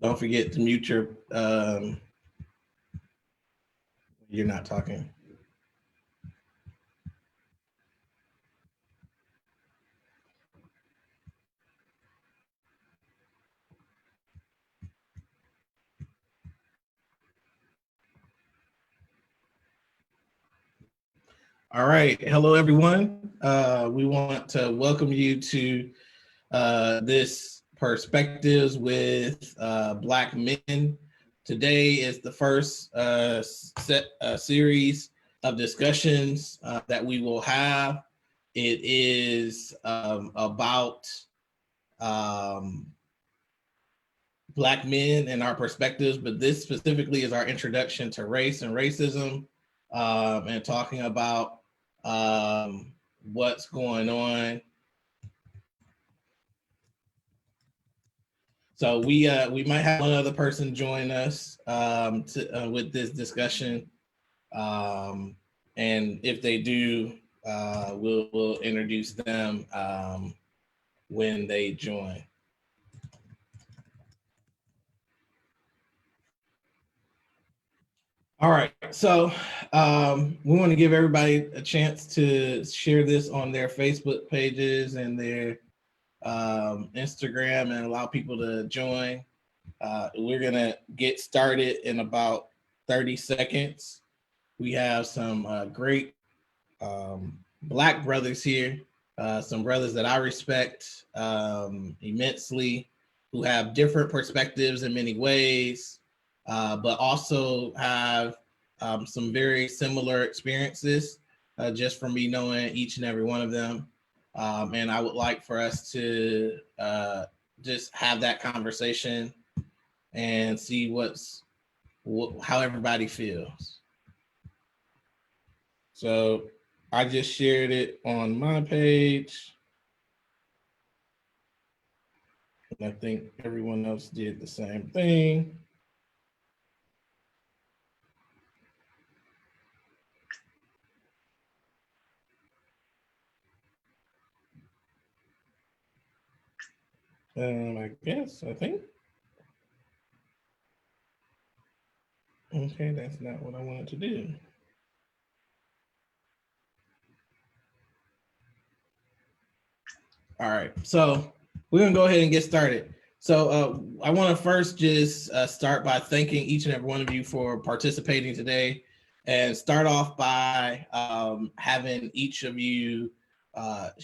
Don't forget to mute your, you're not talking. All right. Hello, everyone. We want to welcome you to this Perspectives with Black Men. Today is the first series of discussions that we will have. It is about Black men and our perspectives, but this specifically is our introduction to race and racism, and talking about what's going on. So we might have one other person join us with this discussion, and if they do, we'll introduce them when they join. All right, so we want to give everybody a chance to share this on their Facebook pages and their Instagram and allow people to join. We're gonna get started in about 30 seconds. We have some great Black brothers here, some brothers that I respect immensely, who have different perspectives in many ways, but also have some very similar experiences just from me knowing each and every one of them. And I would like for us to just have that conversation and see how everybody feels. So I just shared it on my page. And I think everyone else did the same thing. I think. Okay, that's not what I wanted to do. All right, so we're gonna go ahead and get started. So I want to first just start by thanking each and every one of you for participating today, and start off by having each of you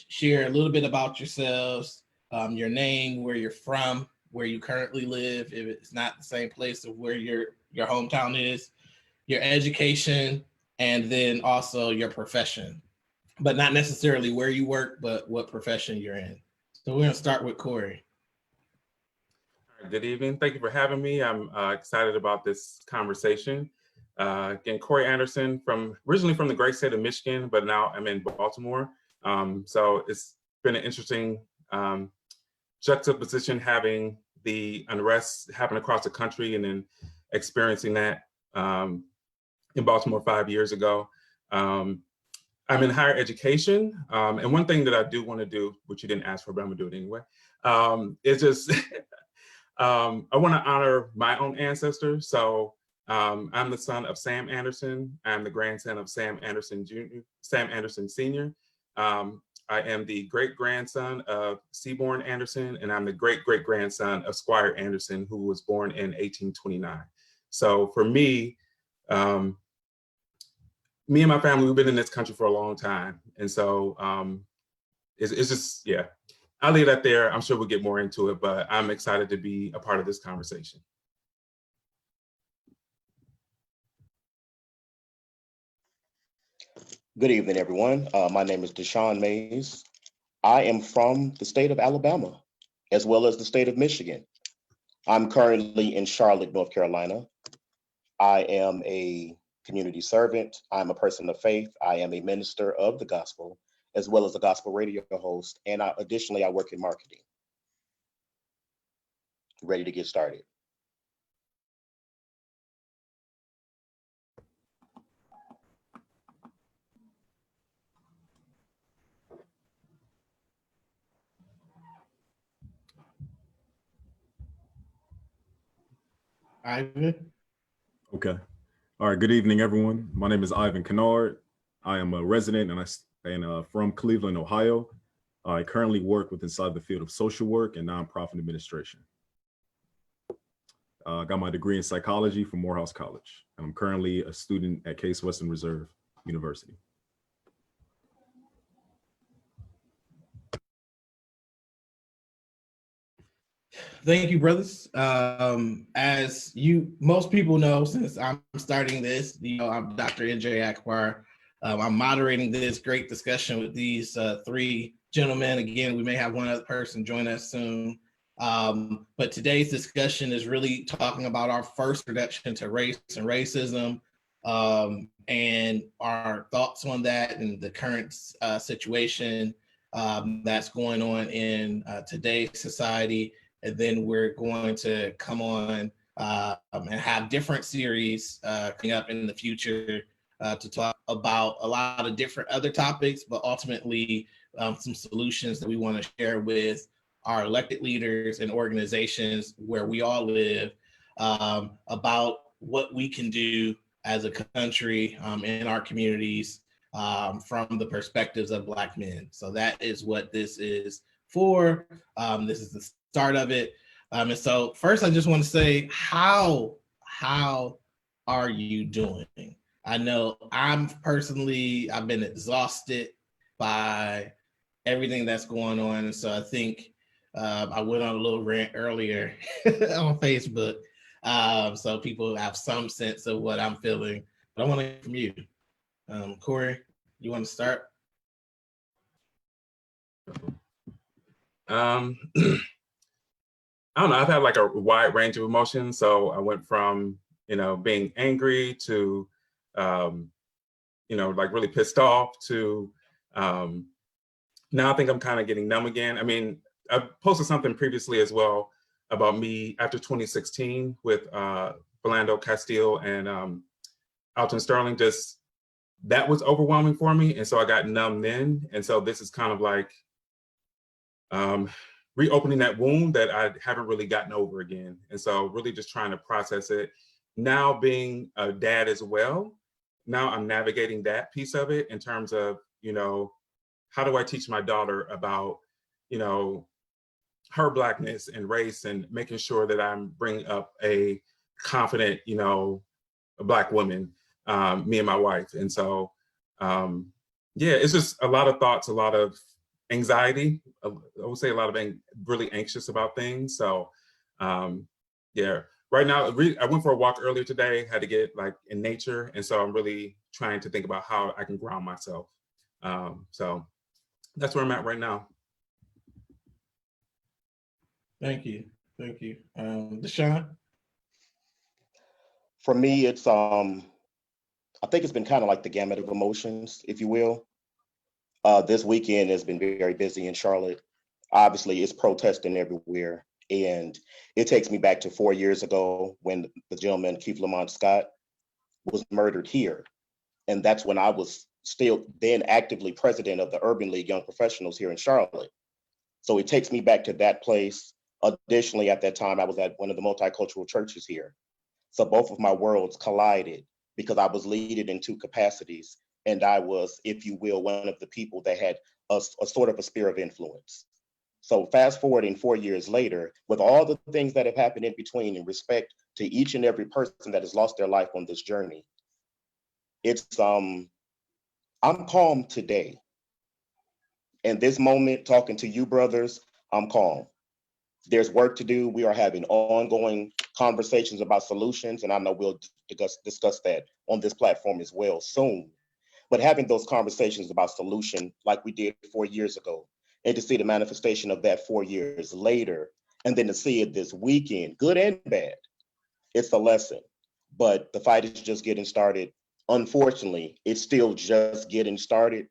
share a little bit about yourselves, your name, where you're from, where you currently live, if it's not the same place of where your hometown is, your education, and then also your profession, but not necessarily where you work, but what profession you're in. So we're gonna start with Cory. Good evening. Thank you for having me. I'm excited about this conversation. Again, Cory Anderson, originally from the great state of Michigan, but now I'm in Baltimore. So it's been an interesting juxtaposition, having the unrest happen across the country and then experiencing that in Baltimore 5 years ago. I'm in higher education. And one thing that I do want to do, which you didn't ask for, but I'm gonna do it anyway, is just, I want to honor my own ancestors. So I'm the son of Sam Anderson. I'm the grandson of Sam Anderson Sr. I am the great-grandson of Seaborn Anderson, and I'm the great-great-grandson of Squire Anderson, who was born in 1829. So for me, me and my family, we've been in this country for a long time. And so it's just, yeah, I'll leave that there. I'm sure we'll get more into it, but I'm excited to be a part of this conversation. Good evening, everyone. My name is Deshaun Mays. I am from the state of Alabama, as well as the state of Michigan. I'm currently in Charlotte, North Carolina. I am a community servant. I'm a person of faith. I am a minister of the gospel, as well as a gospel radio host. And additionally, I work in marketing. Ready to get started. Ivan. Okay. All right. Good evening, everyone. My name is Ivan Conard. I am a resident and from Cleveland, Ohio. I currently work inside the field of social work and nonprofit administration. I got my degree in psychology from Morehouse College, and I'm currently a student at Case Western Reserve University. Thank you, brothers. As most people know, since I'm starting this, I'm Dr. NJ Akbar. I'm moderating this great discussion with these three gentlemen. Again, we may have one other person join us soon. But today's discussion is really talking about our first introduction to race and racism, and our thoughts on that and the current situation that's going on in today's society. And then we're going to come on and have different series coming up in the future to talk about a lot of different other topics, but ultimately some solutions that we want to share with our elected leaders and organizations where we all live about what we can do as a country in our communities from the perspectives of Black men. So that is what this is for. This is the start of it. And so first, I just want to say, how are you doing? I know I've been exhausted by everything that's going on. And so I think I went on a little rant earlier on Facebook. So people have some sense of what I'm feeling. But I want to hear from you. Cory, you want to start? I don't know. I've had like a wide range of emotions. So I went from, being angry to, like really pissed off to now I think I'm kind of getting numb again. I mean, I posted something previously as well about me after 2016 with Philando Castile and Alton Sterling. Just that was overwhelming for me. And so I got numb then. And so this is kind of like reopening that wound that I haven't really gotten over again. And so really just trying to process it. Now being a dad as well, now I'm navigating that piece of it in terms of, how do I teach my daughter about, her Blackness and race and making sure that I'm bringing up a confident, Black woman, me and my wife. And so, it's just a lot of thoughts, a lot of anxiety. I would say a lot of being really anxious about things. So, right now, I went for a walk earlier today, had to get like in nature. And so I'm really trying to think about how I can ground myself. So that's where I'm at right now. Thank you. Deshaun? For me, it's I think it's been kind of like the gamut of emotions, if you will. This weekend has been very busy in Charlotte. Obviously, it's protesting everywhere. And it takes me back to 4 years ago when the gentleman, Keith Lamont Scott, was murdered here. And that's when I was still then actively president of the Urban League Young Professionals here in Charlotte. So it takes me back to that place. Additionally, at that time, I was at one of the multicultural churches here. So both of my worlds collided because I was leading in two capacities. And I was, if you will, one of the people that had a sort of a sphere of influence. So fast forwarding 4 years later, with all the things that have happened in between in respect to each and every person that has lost their life on this journey, it's, I'm calm today. In this moment, talking to you brothers, I'm calm. There's work to do. We are having ongoing conversations about solutions, and I know we'll discuss that on this platform as well soon. But having those conversations about solution like we did 4 years ago, and to see the manifestation of that 4 years later, and then to see it this weekend, good and bad, it's a lesson. But the fight is just getting started. Unfortunately, it's still just getting started,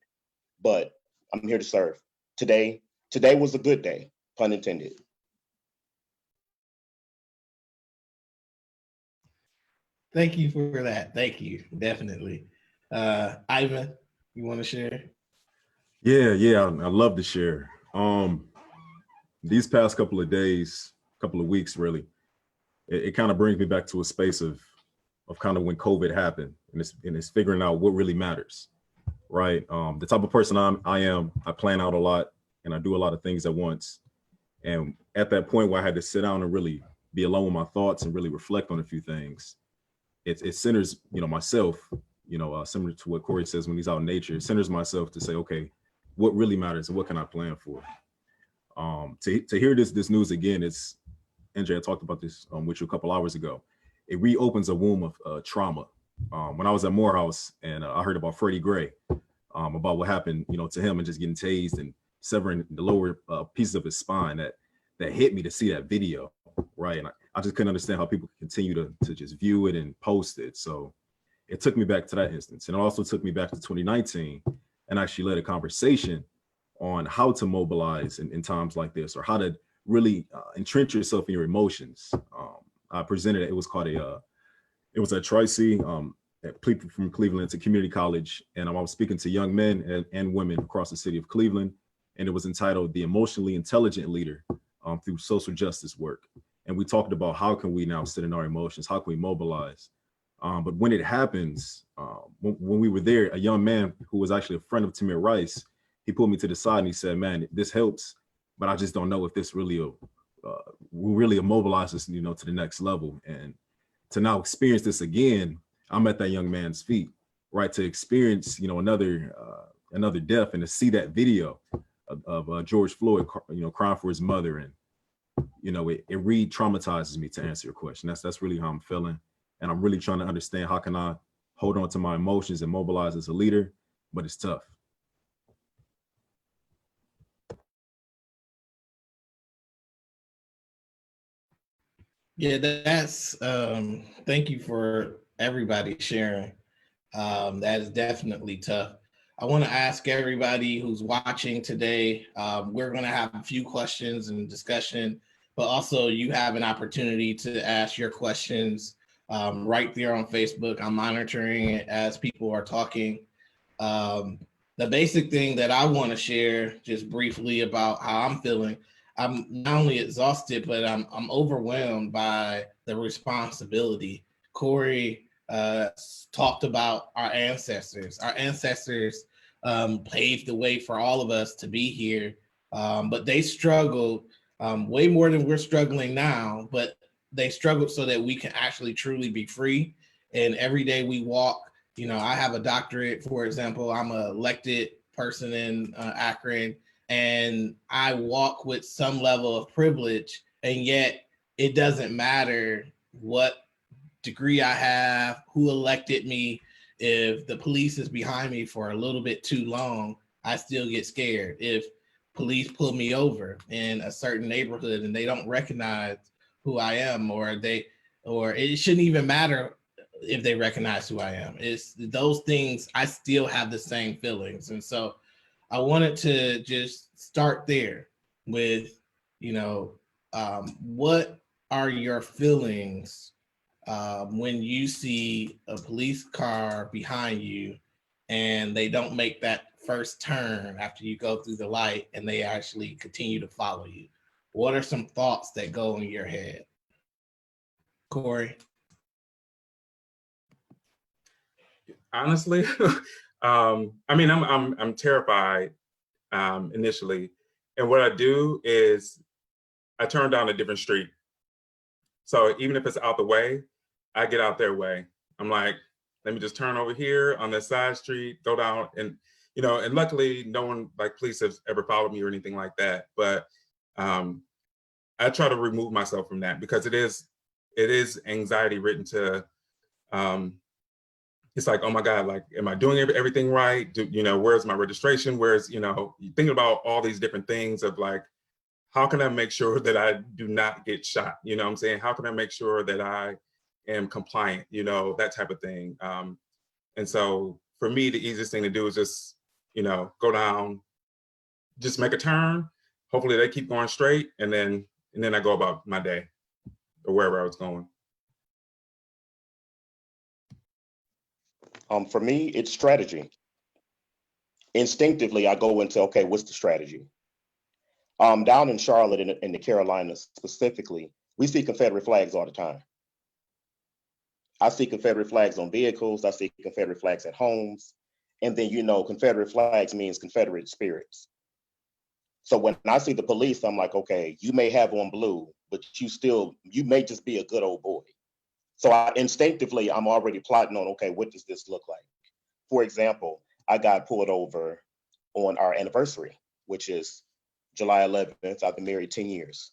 but I'm here to serve. Today was a good day, pun intended. Thank you for that. Thank you. Definitely. Ivan, you want to share? Yeah, I love to share. These past couple of days, couple of weeks really, it kind of brings me back to a space of kind of when COVID happened, and it's figuring out what really matters, right? The type of person I am, I plan out a lot and I do a lot of things at once. And at that point where I had to sit down and really be alone with my thoughts and really reflect on a few things, it centers, myself, similar to what Cory says when he's out in nature, it centers myself to say, okay, what really matters and what can I plan for? To hear this news again, it's, NJ, I talked about this with you a couple hours ago. It reopens a womb of trauma. When I was at Morehouse and I heard about Freddie Gray, about what happened, to him and just getting tased and severing the lower pieces of his spine, that hit me to see that video, right? And I just couldn't understand how people could continue to just view it and post it. So it took me back to that instance. And it also took me back to 2019 and actually led a conversation on how to mobilize in times like this, or how to really entrench yourself in your emotions. I presented it was called it was at Tri-C from Cleveland to community college. And I was speaking to young men and women across the city of Cleveland. And it was entitled The Emotionally Intelligent Leader through Social Justice Work. And we talked about how can we now sit in our emotions, how can we mobilize? But when it happens, when we were there, a young man who was actually a friend of Tamir Rice, he pulled me to the side and he said, man, this helps, but I just don't know if this really will really immobilize us, to the next level. And to now experience this again, I'm at that young man's feet, right? To experience, another death and to see that video of George Floyd, crying for his mother. And, it re-traumatizes me, to answer your question. That's really how I'm feeling. And I'm really trying to understand how can I hold on to my emotions and mobilize as a leader, but it's tough. Yeah, that's thank you for everybody sharing. That is definitely tough. I want to ask everybody who's watching today, we're going to have a few questions and discussion, but also you have an opportunity to ask your questions right there on Facebook. I'm monitoring it as people are talking. The basic thing that I want to share just briefly about how I'm feeling, I'm not only exhausted, but I'm overwhelmed by the responsibility. Cory talked about our ancestors. Our ancestors paved the way for all of us to be here, but they struggled way more than we're struggling now, but they struggled so that we can actually truly be free. And every day we walk, I have a doctorate, for example. I'm an elected person in Akron, and I walk with some level of privilege, and yet it doesn't matter what degree I have, who elected me. If the police is behind me for a little bit too long, I still get scared. If police pull me over in a certain neighborhood and they don't recognize who I am, or it shouldn't even matter if they recognize who I am. It's those things, I still have the same feelings. And so I wanted to just start there with, what are your feelings when you see a police car behind you and they don't make that first turn after you go through the light and they actually continue to follow you? What are some thoughts that go in your head? Cory? Honestly, I'm terrified initially, and what I do is I turn down a different street. So even if it's out the way, I get out their way. I'm like, let me just turn over here on this side street, go down, and and luckily no one like police has ever followed me or anything like that. But I try to remove myself from that because it is anxiety written to. It's like, oh my God, like, am I doing everything right? Where's my registration? Where's, you thinking about all these different things of like, how can I make sure that I do not get shot? You know what I'm saying? How can I make sure that I am compliant? That type of thing. And so for me, the easiest thing to do is just, go down, just make a turn. Hopefully they keep going straight. And then I go about my day or wherever I was going. For me, it's strategy. Instinctively, I go into, okay, what's the strategy? Down in Charlotte, in the Carolinas specifically, We see Confederate flags all the time. I see Confederate flags on vehicles. I see Confederate flags at homes. And then, Confederate flags means Confederate spirits. So when I see the police, I'm like, okay, you may have on blue, but you may just be a good old boy. So instinctively, I'm already plotting on, okay, what does this look like? For example, I got pulled over on our anniversary, which is July 11th. I've been married 10 years.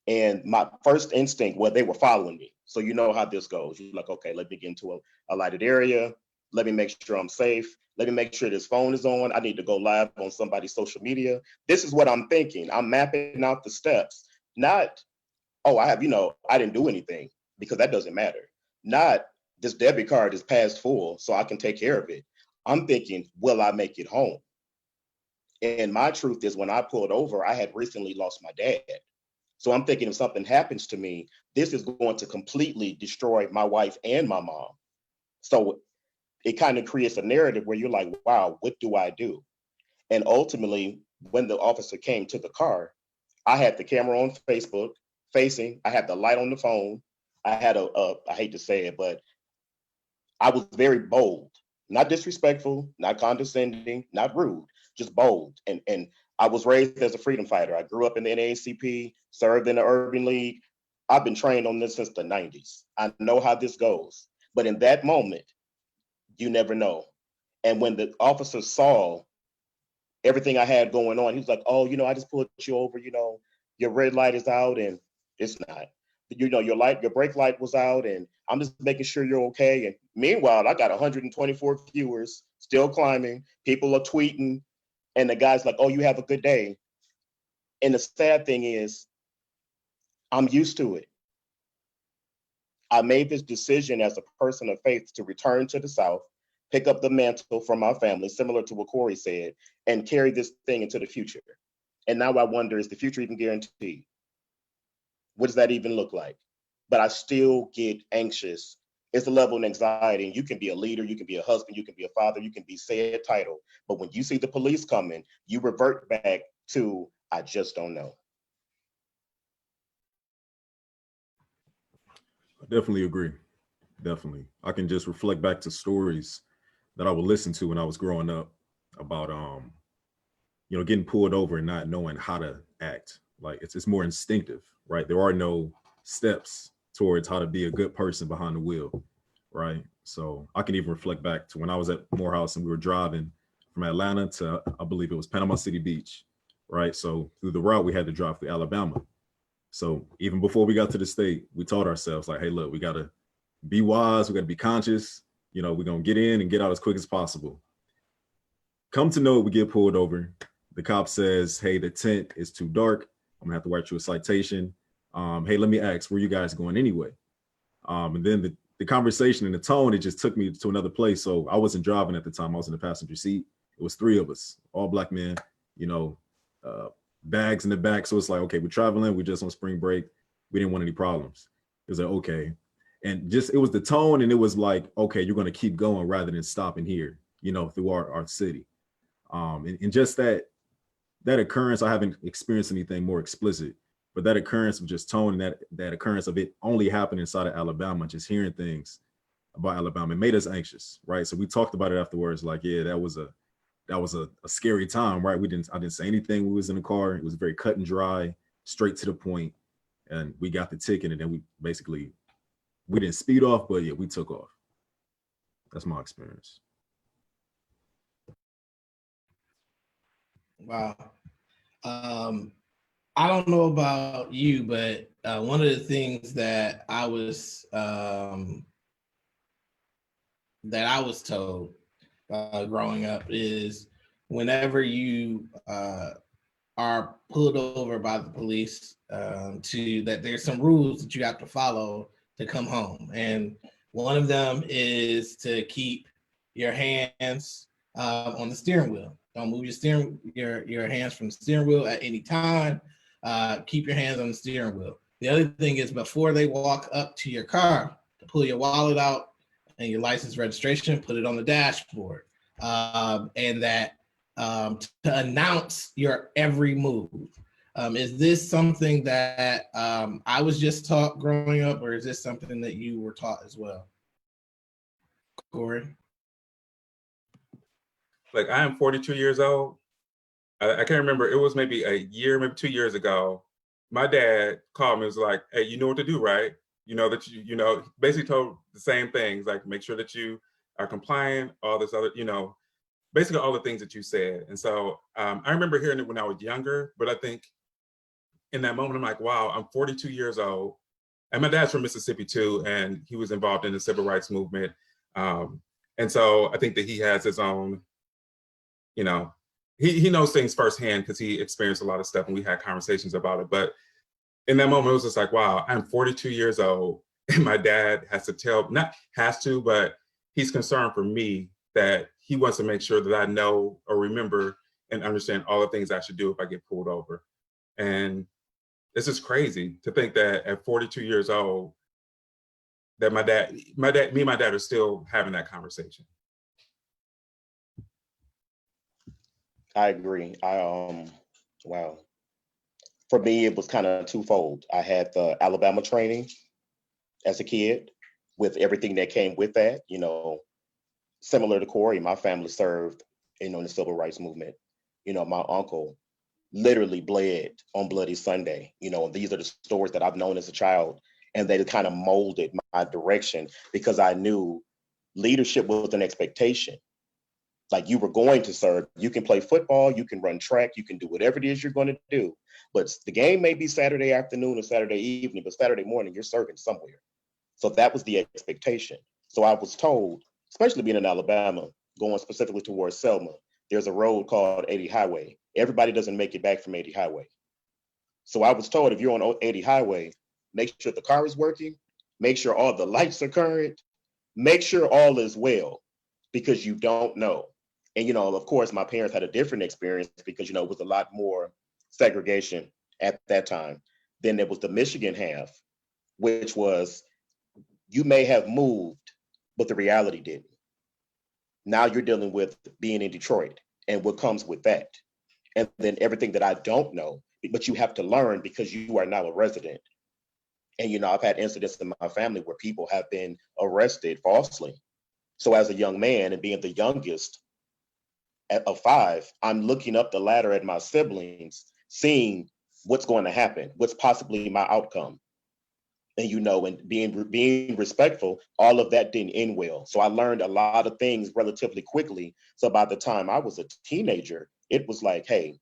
And my first instinct, well, they were following me. So you know how this goes. You're like, okay, let me get into a lighted area. Let me make sure I'm safe. Let me make sure this phone is on. I need to go live on somebody's social media. This is what I'm thinking. I'm mapping out the steps. Not, I didn't do anything, because that doesn't matter. Not, this debit card is past full, so I can take care of it. I'm thinking, will I make it home? And my truth is, when I pulled over, I had recently lost my dad. So I'm thinking, if something happens to me, this is going to completely destroy my wife and my mom. So it kind of creates a narrative where you're like, wow, what do I do? And ultimately, when the officer came to the car, I had the camera on Facebook facing, I had the light on the phone. I had I hate to say it, but I was very bold, not disrespectful, not condescending, not rude, just bold. And I was raised as a freedom fighter. I grew up in the NAACP, served in the Urban League. I've been trained on this since the 90s. I know how this goes. But in that moment, you never know. And when the officer saw everything I had going on, he was like, oh, I just pulled you over, your red light is out, and it's not. Your brake light was out, and I'm just making sure you're okay. And meanwhile, I got 124 viewers, still climbing. People are tweeting, and the guy's like, oh, you have a good day. And the sad thing is, I'm used to it. I made this decision as a person of faith to return to the South, pick up the mantle from my family, similar to what Cory said, and carry this thing into the future. And now I wonder, is the future even guaranteed? What does that even look like? But I still get anxious. It's a level of anxiety. And you can be a leader, you can be a husband, you can be a father, you can be said title. But when you see the police coming, you revert back to, I just don't know. I definitely agree. Definitely. I can just reflect back to stories that I would listen to when I was growing up about getting pulled over and not knowing how to act. Like it's more instinctive, right? There are no steps towards how to be a good person behind the wheel, right? So I can even reflect back to when I was at Morehouse and we were driving from Atlanta to, I believe it was Panama City Beach, right? So through the route, we had to drive through Alabama. So even before we got to the state, we taught ourselves like, hey, look, we got to be wise. We got to be conscious. We're going to get in and get out as quick as possible. Come to know it, we get pulled over. The cop says, hey, the tent is too dark. I'm gonna have to write you a citation. Hey, let me ask, where you guys going anyway? And then the conversation and the tone, it just took me to another place. So I wasn't driving at the time. I was in the passenger seat. It was three of us, all Black men, bags in the back. So it's like, okay, we're traveling. We're just on spring break. We didn't want any problems. It was like, okay. And just, it was the tone, and it was like, okay, you're going to keep going rather than stopping here, through our city. And just that occurrence, I haven't experienced anything more explicit, but that occurrence of just tone, and that occurrence of it only happened inside of Alabama, just hearing things about Alabama, it made us anxious, right? So we talked about it afterwards, like, yeah, that was a scary time, right? I didn't say anything. We was in the car. It was very cut and dry, straight to the point, and we got the ticket, and then we didn't speed off, but yeah, we took off. That's my experience. Wow. I don't know about you, but one of the things that I was told growing up is whenever you are pulled over by the police, that there's some rules that you have to follow to come home, and one of them is to keep your hands on the steering wheel. Don't move your hands from the steering wheel at any time. Keep your hands on the steering wheel. The other thing is, before they walk up to your car, to pull your wallet out and your license registration, put it on the dashboard, and that to announce your every move. Is this something that I was just taught growing up, or is this something that you were taught as well? Cory? Like, I am 42 years old. I can't remember. It was maybe a year, maybe 2 years ago. My dad called me and was like, hey, you know what to do, right? You know that you know, basically told the same things, like make sure that you are compliant, all this other, you know, basically all the things that you said. And so I remember hearing it when I was younger, but I think in that moment, I'm like, wow, I'm 42 years old. And my dad's from Mississippi too, and he was involved in the civil rights movement. And so I think that he has his own, you know, he knows things firsthand because he experienced a lot of stuff and we had conversations about it. But in that moment, it was just like, wow, I'm 42 years old and my dad has to tell, not has to, but he's concerned for me that he wants to make sure that I know or remember and understand all the things I should do if I get pulled over. And this is crazy to think that at 42 years old, that me and my dad are still having that conversation. I agree. Wow. For me, it was kind of twofold. I had the Alabama training as a kid with everything that came with that, you know, similar to Cory, my family served, you know, in the civil rights movement. You know, my uncle literally bled on Bloody Sunday. You know, and these are the stories that I've known as a child, and they kind of molded my direction because I knew leadership was an expectation. Like, you were going to serve. You can play football, you can run track, you can do whatever it is you're going to do. But the game may be Saturday afternoon or Saturday evening, but Saturday morning, you're serving somewhere. So that was the expectation. So I was told, especially being in Alabama, going specifically towards Selma, there's a road called 80 Highway. Everybody doesn't make it back from 80 Highway. So I was told, if you're on 80 Highway, make sure the car is working, make sure all the lights are current, make sure all is well, because you don't know. And, you know, of course, my parents had a different experience because, you know, it was a lot more segregation at that time. Then there was the Michigan half, which was, you may have moved, but the reality didn't. Now you're dealing with being in Detroit and what comes with that. And then everything that I don't know, but you have to learn because you are now a resident. And, you know, I've had incidents in my family where people have been arrested falsely. So as a young man and being the youngest of five, I'm looking up the ladder at my siblings, seeing what's going to happen, what's possibly my outcome. And, you know, and being respectful, all of that didn't end well. So I learned a lot of things relatively quickly. So by the time I was a teenager, it was like, hey,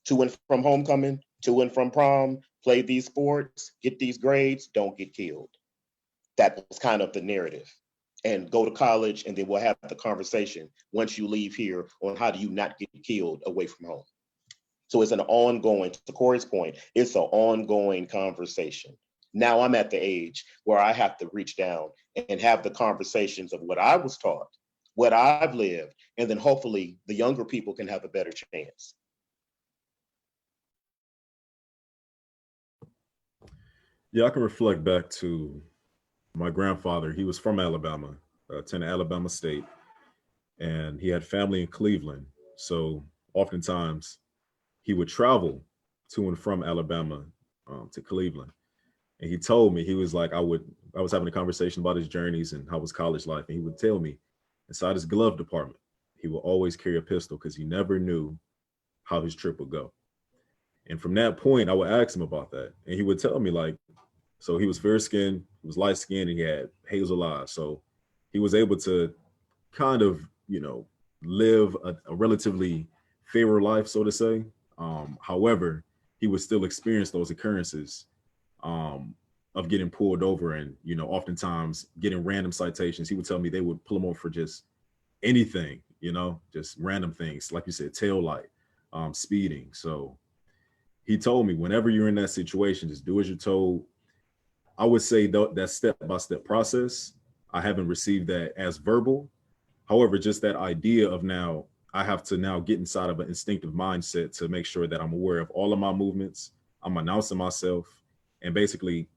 to and from homecoming, to and from prom, play these sports, get these grades, don't get killed. That was kind of the narrative. And go to college, and then we'll have the conversation once you leave here on how do you not get killed away from home. So it's an ongoing, to Cory's point, it's an ongoing conversation. Now I'm at the age where I have to reach down and have the conversations of what I was taught, what I've lived, and then hopefully the younger people can have a better chance. Yeah, I can reflect back to my grandfather. He was from Alabama, attended Alabama State, and he had family in Cleveland. So oftentimes he would travel to and from Alabama to Cleveland. And he told me, he was like, I was having a conversation about his journeys and how was college life. And he would tell me inside his glove department, he will always carry a pistol because he never knew how his trip would go. And from that point, I would ask him about that. And he would tell me, like, so he was fair skinned, he was light skinned, and he had hazel eyes. So he was able to kind of, you know, live a relatively fairer life, so to say. However, he would still experience those occurrences of getting pulled over and, you know, oftentimes getting random citations. He would tell me they would pull him over for just anything, you know, just random things, like you said, tail light, speeding. So he told me, whenever you're in that situation, just do as you're told. I would say that step-by-step process, I haven't received that as verbal. However, just that idea of now, I have to now get inside of an instinctive mindset to make sure that I'm aware of all of my movements. I'm announcing myself, and basically,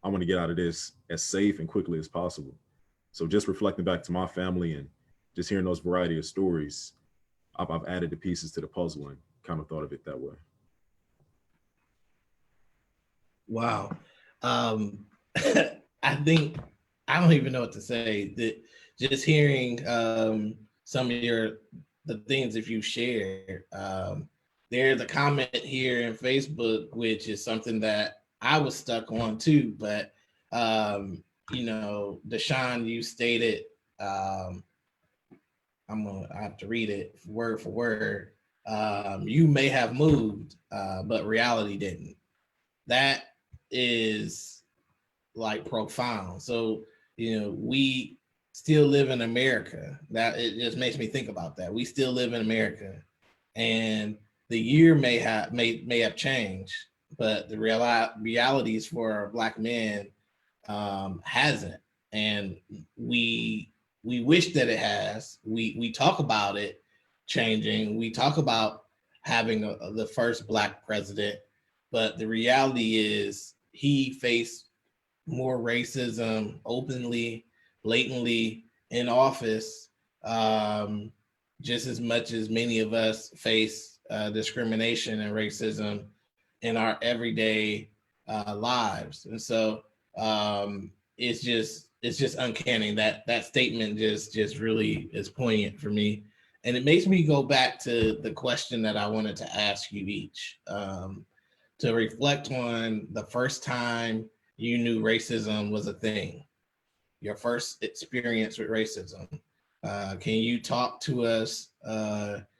I want to get out of this as safe and quickly as possible. So just reflecting back to my family and just hearing those variety of stories, I've added the pieces to the puzzle and kind of thought of it that way. Wow. I think I don't even know what to say. That just hearing some of the things that you shared. There's a comment here in Facebook, which is something that I was stuck on too. But Deshaun, you stated, I have to read it word for word. You may have moved, but reality didn't. That is like profound. So, we still live in America. That it just makes me think about that. We still live in America, and the year may have changed, but the realities for Black men hasn't, and we wish that it has. We talk about it changing. We talk about having the first Black president, but the reality is he faced more racism openly, blatantly in office, just as much as many of us face discrimination and racism in our everyday lives. And so it's just uncanny that that statement just really is poignant for me, and it makes me go back to the question that I wanted to ask you each, to reflect on the first time you knew racism was a thing, your first experience with racism. Can you talk to us?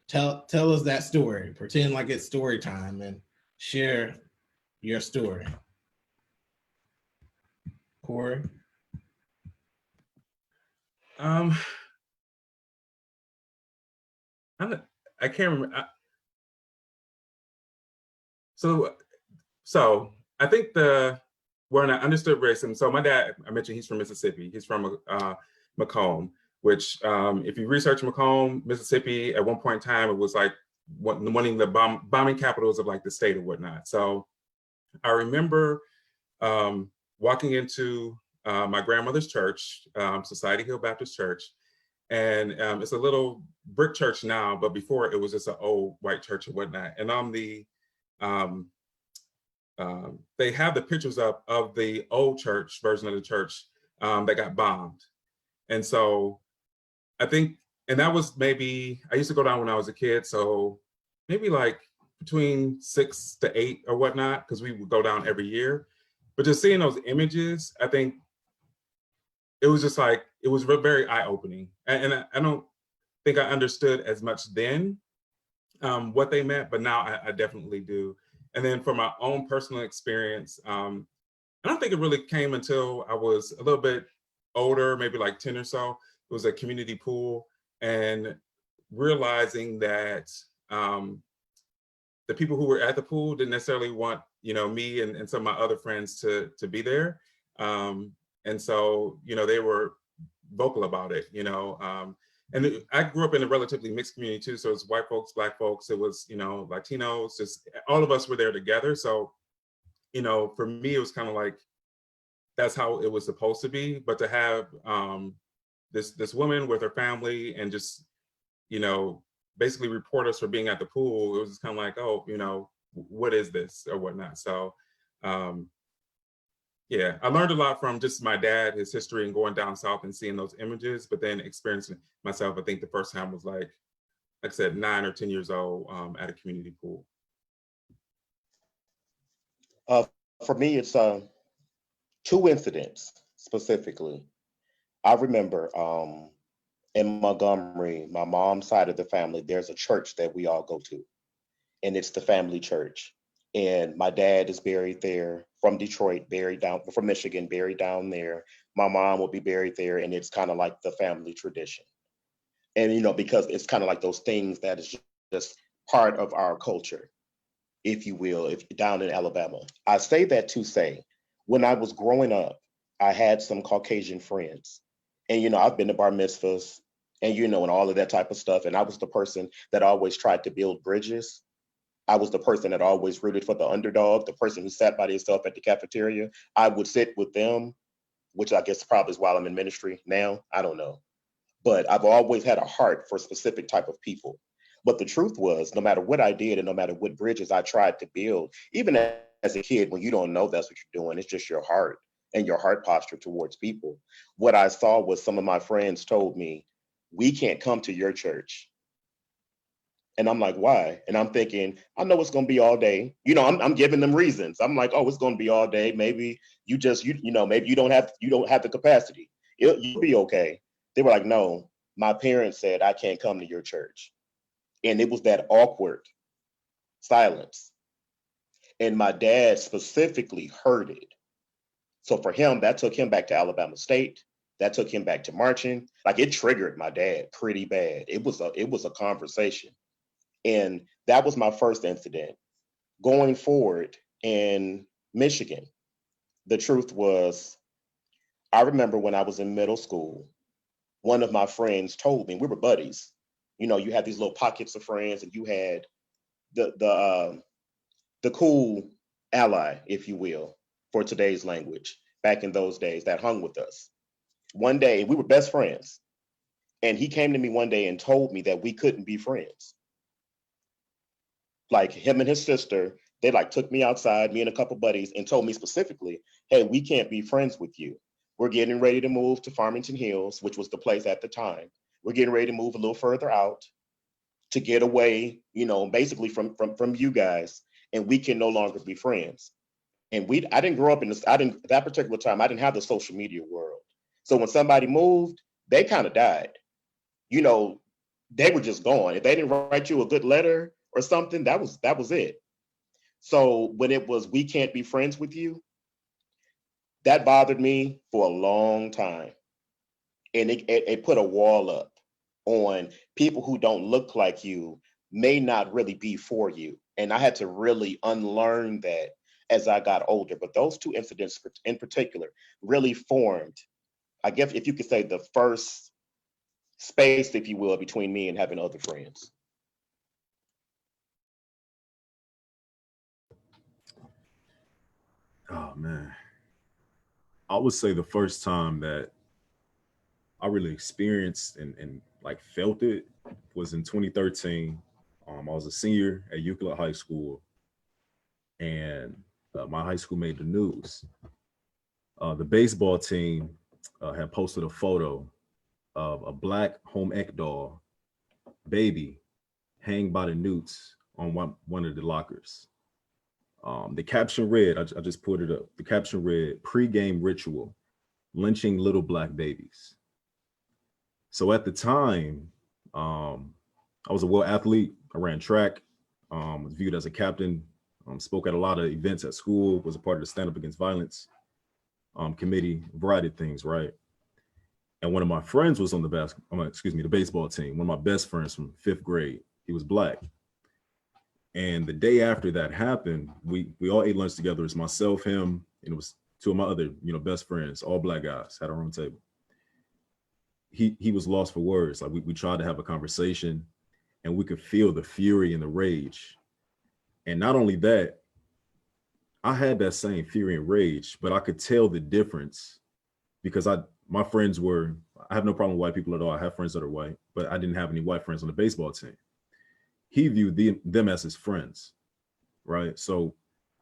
Tell us that story. Pretend like it's story time and share your story. Cory? Um, I can't remember. So I think when I understood racism, so my dad, I mentioned he's from Mississippi. He's from Macomb, which if you research Macomb, Mississippi, at one point in time, it was like one of the bombing capitals of like the state or whatnot. So I remember walking into my grandmother's church, Society Hill Baptist Church, and it's a little brick church now, but before it was just an old white church or whatnot. And on the they have the pictures up of the old church version of the church that got bombed. And so I think, and that was maybe, I used to go down when I was a kid, so maybe like between 6 to 8 or whatnot, because we would go down every year. But just seeing those images, I think it was just like, it was very eye-opening. And I don't think I understood as much then what they meant, but now I definitely do. And then for my own personal experience, I don't think it really came until I was a little bit older, maybe like 10 or so. It was a community pool, and realizing that the people who were at the pool didn't necessarily want, me and some of my other friends to be there. And so, they were vocal about it, and I grew up in a relatively mixed community too. So it was white folks, Black folks, it was, Latinos, just all of us were there together. So, for me, it was kind of like, that's how it was supposed to be. But to have this woman with her family and just, basically report us for being at the pool, it was just kind of like, oh, what is this or whatnot. So yeah, I learned a lot from just my dad, his history, and going down south and seeing those images, but then experiencing myself, I think the first time was like I said, 9 or 10 years old at a community pool. For me, it's 2 incidents specifically. I remember in Montgomery, my mom's side of the family, there's a church that we all go to, and it's the family church. And my dad is buried there, from Detroit, from Michigan, buried down there. My mom will be buried there, and it's kind of like the family tradition. And, because it's kind of like those things that is just part of our culture, if you will, if down in Alabama. I say that to say, when I was growing up, I had some Caucasian friends. And, I've been to bar mitzvahs and, and all of that type of stuff. And I was the person that always tried to build bridges. I was the person that always rooted for the underdog, the person who sat by themselves at the cafeteria. I would sit with them, which I guess probably is why I'm in ministry now. I don't know. But I've always had a heart for a specific type of people. But the truth was, no matter what I did and no matter what bridges I tried to build, even as a kid, when you don't know that's what you're doing, it's just your heart and your heart posture towards people. What I saw was some of my friends told me, we can't come to your church. And I'm like, why? And I'm thinking, I know it's going to be all day. You know, I'm giving them reasons. I'm like, oh, it's going to be all day. Maybe you just, you know, maybe you don't have the capacity. You'll be okay. They were like, no, my parents said I can't come to your church. And it was that awkward silence. And my dad specifically heard it. So for him, that took him back to Alabama State. That took him back to marching. Like, it triggered my dad pretty bad. It was a conversation. And that was my first incident. Going forward in Michigan, the truth was, I remember when I was in middle school, one of my friends told me, we were buddies. You know, you had these little pockets of friends, and you had the cool ally, if you will, for today's language, back in those days, that hung with us. One day, we were best friends, and he came to me one day and told me that we couldn't be friends. Like, him and his sister, they like took me outside, me and a couple buddies, and told me specifically, hey, we can't be friends with you. We're getting ready to move to Farmington Hills, which was the place at the time. We're getting ready to move a little further out to get away, you know, basically from you guys, and we can no longer be friends. And I didn't grow up in this, that particular time, I didn't have the social media world. So when somebody moved, they kind of died. You know, they were just gone. If they didn't write you a good letter or something, that was it. So when it was, we can't be friends with you, that bothered me for a long time. And it put a wall up on people who don't look like you may not really be for you. And I had to really unlearn that as I got older. But those two incidents in particular really formed, I guess, if you could say, the first space, if you will, between me and having other friends. Oh man, I would say the first time that I really experienced and like felt it was in 2013. I was a senior at Euclid High School, and my high school made the news. The baseball team had posted a photo of a black home ec doll baby hanging by the newts on one of the lockers. The caption read, I just put it up. The caption read, "Pre-game ritual, lynching little black babies." So at the time, I was a well athlete. I ran track, was viewed as a captain, spoke at a lot of events at school, was a part of the Stand Up Against Violence committee, a variety of things, right? And one of my friends was on the baseball team. One of my best friends from 5th grade. He was black. And the day after that happened, we all ate lunch together. It's myself, him, and it was two of my other, best friends, all black guys, had our own table. He was lost for words. Like we tried to have a conversation, and we could feel the fury and the rage. And not only that, I had that same fury and rage, but I could tell the difference because my friends were, I have no problem with white people at all. I have friends that are white, but I didn't have any white friends on the baseball team. He viewed them as his friends, right? So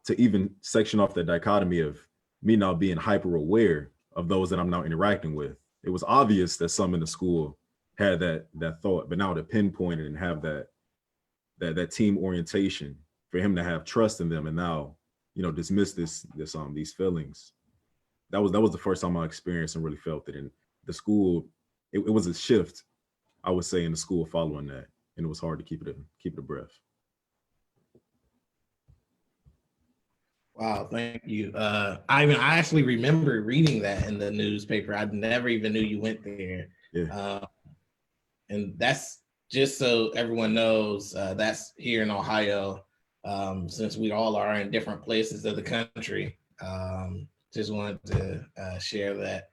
to even section off that dichotomy of me now being hyper aware of those that I'm now interacting with, it was obvious that some in the school had that thought, but now to pinpoint it and have that team orientation for him to have trust in them and now, dismiss these feelings. That was the first time I experienced and really felt it. In the school, it was a shift, I would say, in the school following that. And it was hard to keep it a breath. Wow, thank you. I actually remember reading that in the newspaper. I never even knew you went there. Yeah. And that's just so everyone knows, that's here in Ohio, since we all are in different places of the country. Just wanted to share that.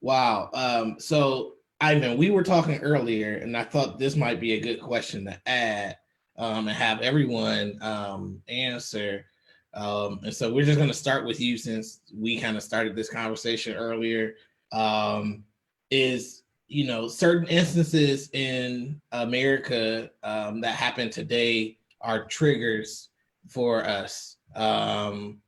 Wow. So Ivan, we were talking earlier, and I thought this might be a good question to add and have everyone answer. And so we're just going to start with you since we kind of started this conversation earlier. Is, certain instances in America that happen today are triggers for us And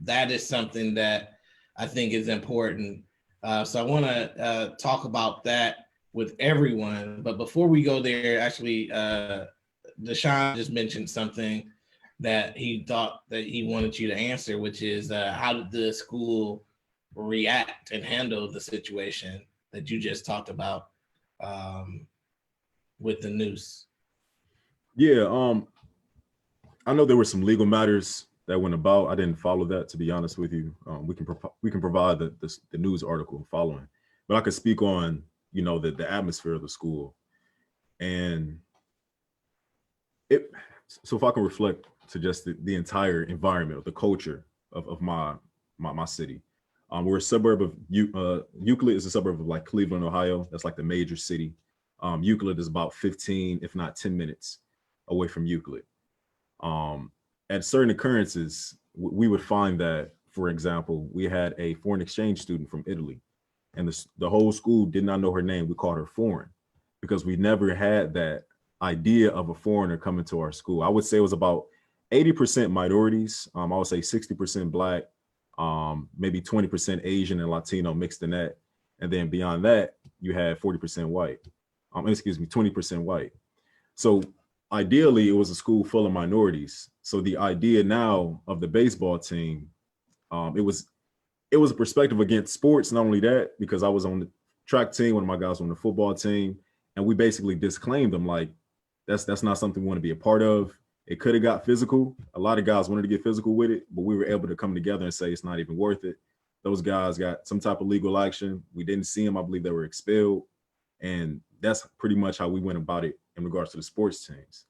that is something that I think is important. So I want to talk about that with everyone. But before we go there, actually, Deshaun just mentioned something that he thought that he wanted you to answer, which is how did the school react and handle the situation that you just talked about with the noose? Yeah, I know there were some legal matters that went about. I didn't follow that, to be honest with you. We can provide the news article following, but I could speak on the atmosphere of the school, and it. So if I can reflect to just the entire environment, the culture of my city. We're a suburb of Euclid is a suburb of like Cleveland, Ohio. That's like the major city. Euclid is about 15, if not 10 minutes away from Euclid. At certain occurrences, we would find that, for example, we had a foreign exchange student from Italy, and the whole school did not know her name. We called her foreign because we never had that idea of a foreigner coming to our school. I would say it was about 80% minorities. I would say 60% Black, maybe 20% Asian and Latino mixed in that. And then beyond that, you had 40% white. 20% white. So ideally, it was a school full of minorities. So the idea now of the baseball team, it was a perspective against sports. Not only that, because I was on the track team, one of my guys was on the football team, and we basically disclaimed them like that's not something we want to be a part of. It could have got physical. A lot of guys wanted to get physical with it, but we were able to come together and say it's not even worth it. Those guys got some type of legal action. We didn't see them. I believe they were expelled. And that's pretty much how we went about it in regards to the sports teams.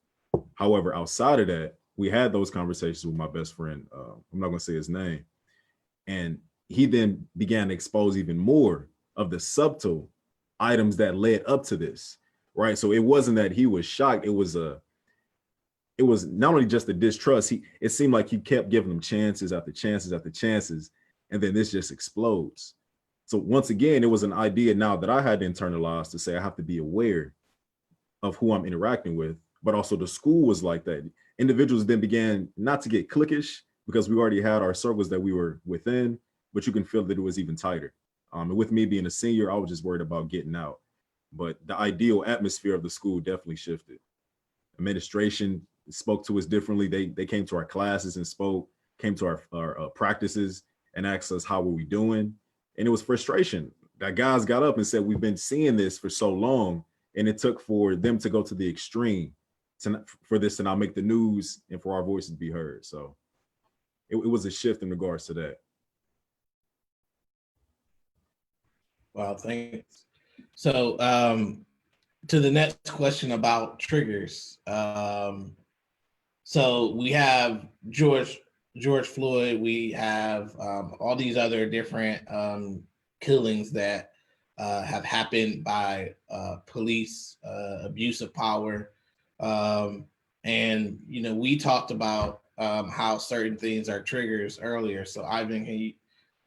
However, outside of that, we had those conversations with my best friend. I'm not going to say his name. And he then began to expose even more of the subtle items that led up to this, right? So it wasn't that he was shocked. It was not only just the distrust. It seemed like he kept giving them chances after chances after chances, and then this just explodes. So once again, it was an idea now that I had to internalize to say I have to be aware of who I'm interacting with, but also the school was like that. Individuals then began not to get cliquish because we already had our circles that we were within, but you can feel that it was even tighter. And with me being a senior, I was just worried about getting out. But the ideal atmosphere of the school definitely shifted. Administration spoke to us differently. They came to our classes and spoke, came to our practices and asked us how were we doing. And it was frustration. That guys got up and said, we've been seeing this for so long. And it took for them to go to the extreme for this to now make the news and for our voices to be heard. So it was a shift in regards to that. Wow, thanks. So to the next question about triggers. So we have George Floyd. We have all these other different killings that have happened by police, abuse of power. And, we talked about how certain things are triggers earlier. So Ivan, can you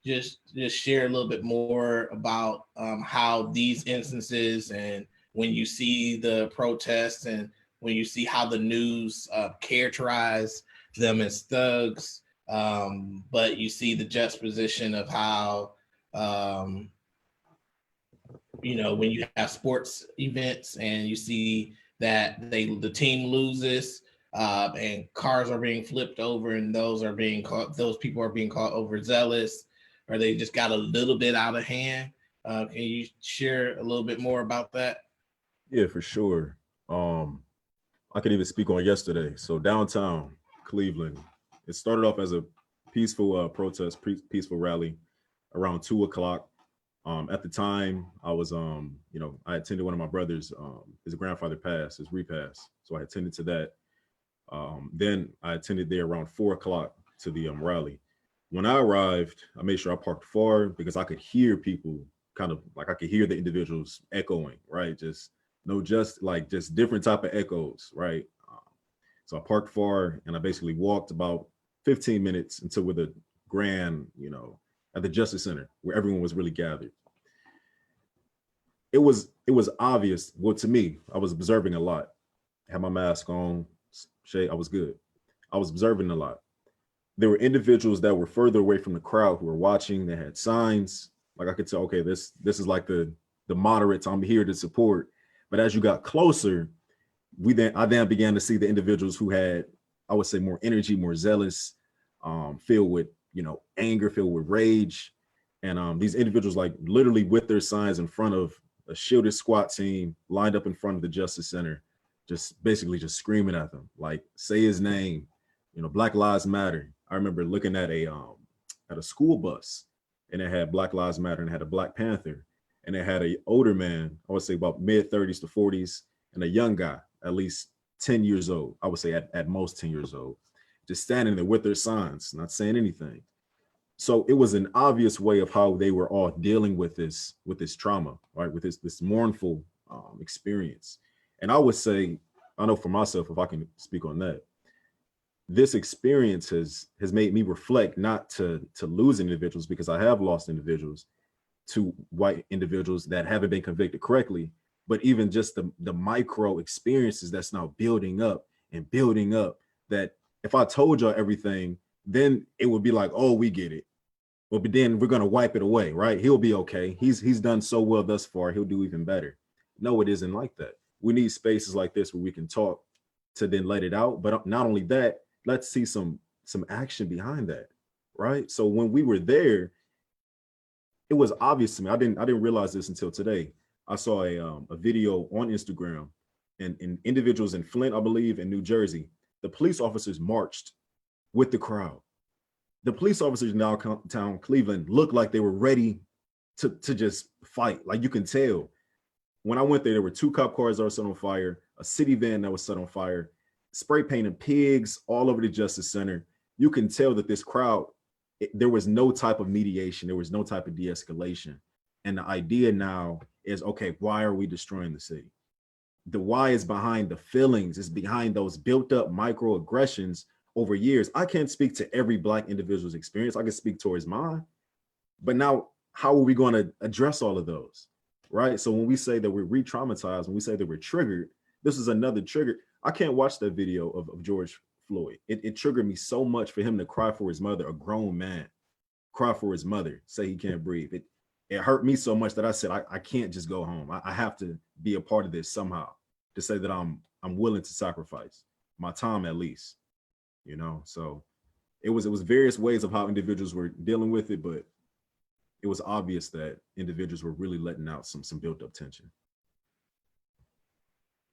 just share a little bit more about how these instances and when you see the protests and when you see how the news characterize them as thugs, but you see the juxtaposition of how, when you have sports events and you see that the team loses and cars are being flipped over and those people are being caught overzealous, or they just got a little bit out of hand. Can you share a little bit more about that? Yeah, for sure. I could even speak on yesterday. So downtown Cleveland, it started off as a peaceful protest, peaceful rally around 2:00. At the time, I was, I attended one of my brothers, his grandfather passed, his repast. So I attended to that. Then I attended there around 4:00 to the rally. When I arrived, I made sure I parked far because I could hear people kind of like I could hear the individuals echoing, right? Just different type of echoes, right? So I parked far and I basically walked about 15 minutes until with the grand, at the Justice Center where everyone was really gathered. It was obvious. Well, to me, I was observing a lot. I had my mask on. Shay, I was good. I was observing a lot. There were individuals that were further away from the crowd who were watching. They had signs. Like I could tell, okay, this is like the moderates I'm here to support. But as you got closer, I then began to see the individuals who had, I would say, more energy, more zealous, filled with, anger, filled with rage. And these individuals, like literally with their signs in front of a shielded SWAT team lined up in front of the Justice Center, just basically just screaming at them, like, say his name, Black Lives Matter. I remember looking at a school bus, and it had Black Lives Matter, and it had a Black Panther, and it had a older man, I would say about mid-30s to 40s, and a young guy, at least 10 years old, I would say at most 10 years old, just standing there with their signs, not saying anything. So it was an obvious way of how they were all dealing with this trauma, right? With this mournful experience. And I would say, I know for myself, if I can speak on that, this experience has made me reflect not to lose individuals, because I have lost individuals to white individuals that haven't been convicted correctly, but even just the micro experiences that's now building up, that if I told y'all everything, then it would be like, oh, we get it. Well, but then we're going to wipe it away, right? He'll be okay. He's done so well thus far. He'll do even better. No, it isn't like that. We need spaces like this where we can talk to then let it out. But not only that, let's see some action behind that, right? So when we were there, it was obvious to me. I didn't realize this until today. I saw a video on Instagram, and individuals in Flint, I believe, in New Jersey, the police officers marched with the crowd. The police officers in downtown Cleveland looked like they were ready to just fight. Like, you can tell. When I went there were 2 cop cars that were set on fire, a city van that was set on fire, spray painted pigs all over the Justice Center. You can tell that this crowd, there was no type of mediation. There was no type of de-escalation. And the idea now is, okay, why are we destroying the city? The why is behind the feelings, is behind those built up microaggressions over years. I can't speak to every Black individual's experience. I can speak towards mine. But now, how are we going to address all of those, right? So when we say that we're re-traumatized, when we say that we're triggered, this is another trigger. I can't watch that video of George Floyd. It triggered me so much for him to cry for his mother, a grown man, cry for his mother, say he can't breathe. It hurt me so much that I said, I can't just go home. I have to be a part of this somehow, to say that I'm willing to sacrifice my time at least, So it was various ways of how individuals were dealing with it, but it was obvious that individuals were really letting out some built up tension.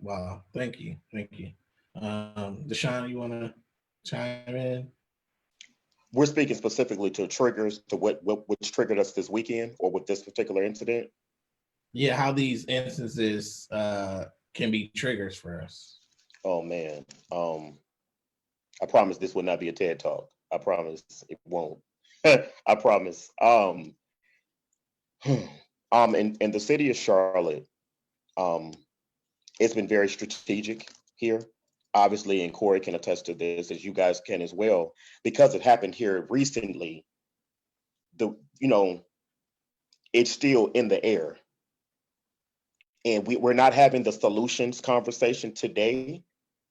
Wow, thank you. Deshaun, you want to chime in? We're speaking specifically to triggers, to which triggered us this weekend, or with this particular incident. Yeah, how these instances can be triggers for us. Oh man, I promise this will not be a TED Talk. I promise it won't. I promise. In the city of Charlotte, it's been very strategic here. Obviously, and Cory can attest to this, as you guys can as well, because it happened here recently. It's still in the air, and we're not having the solutions conversation today,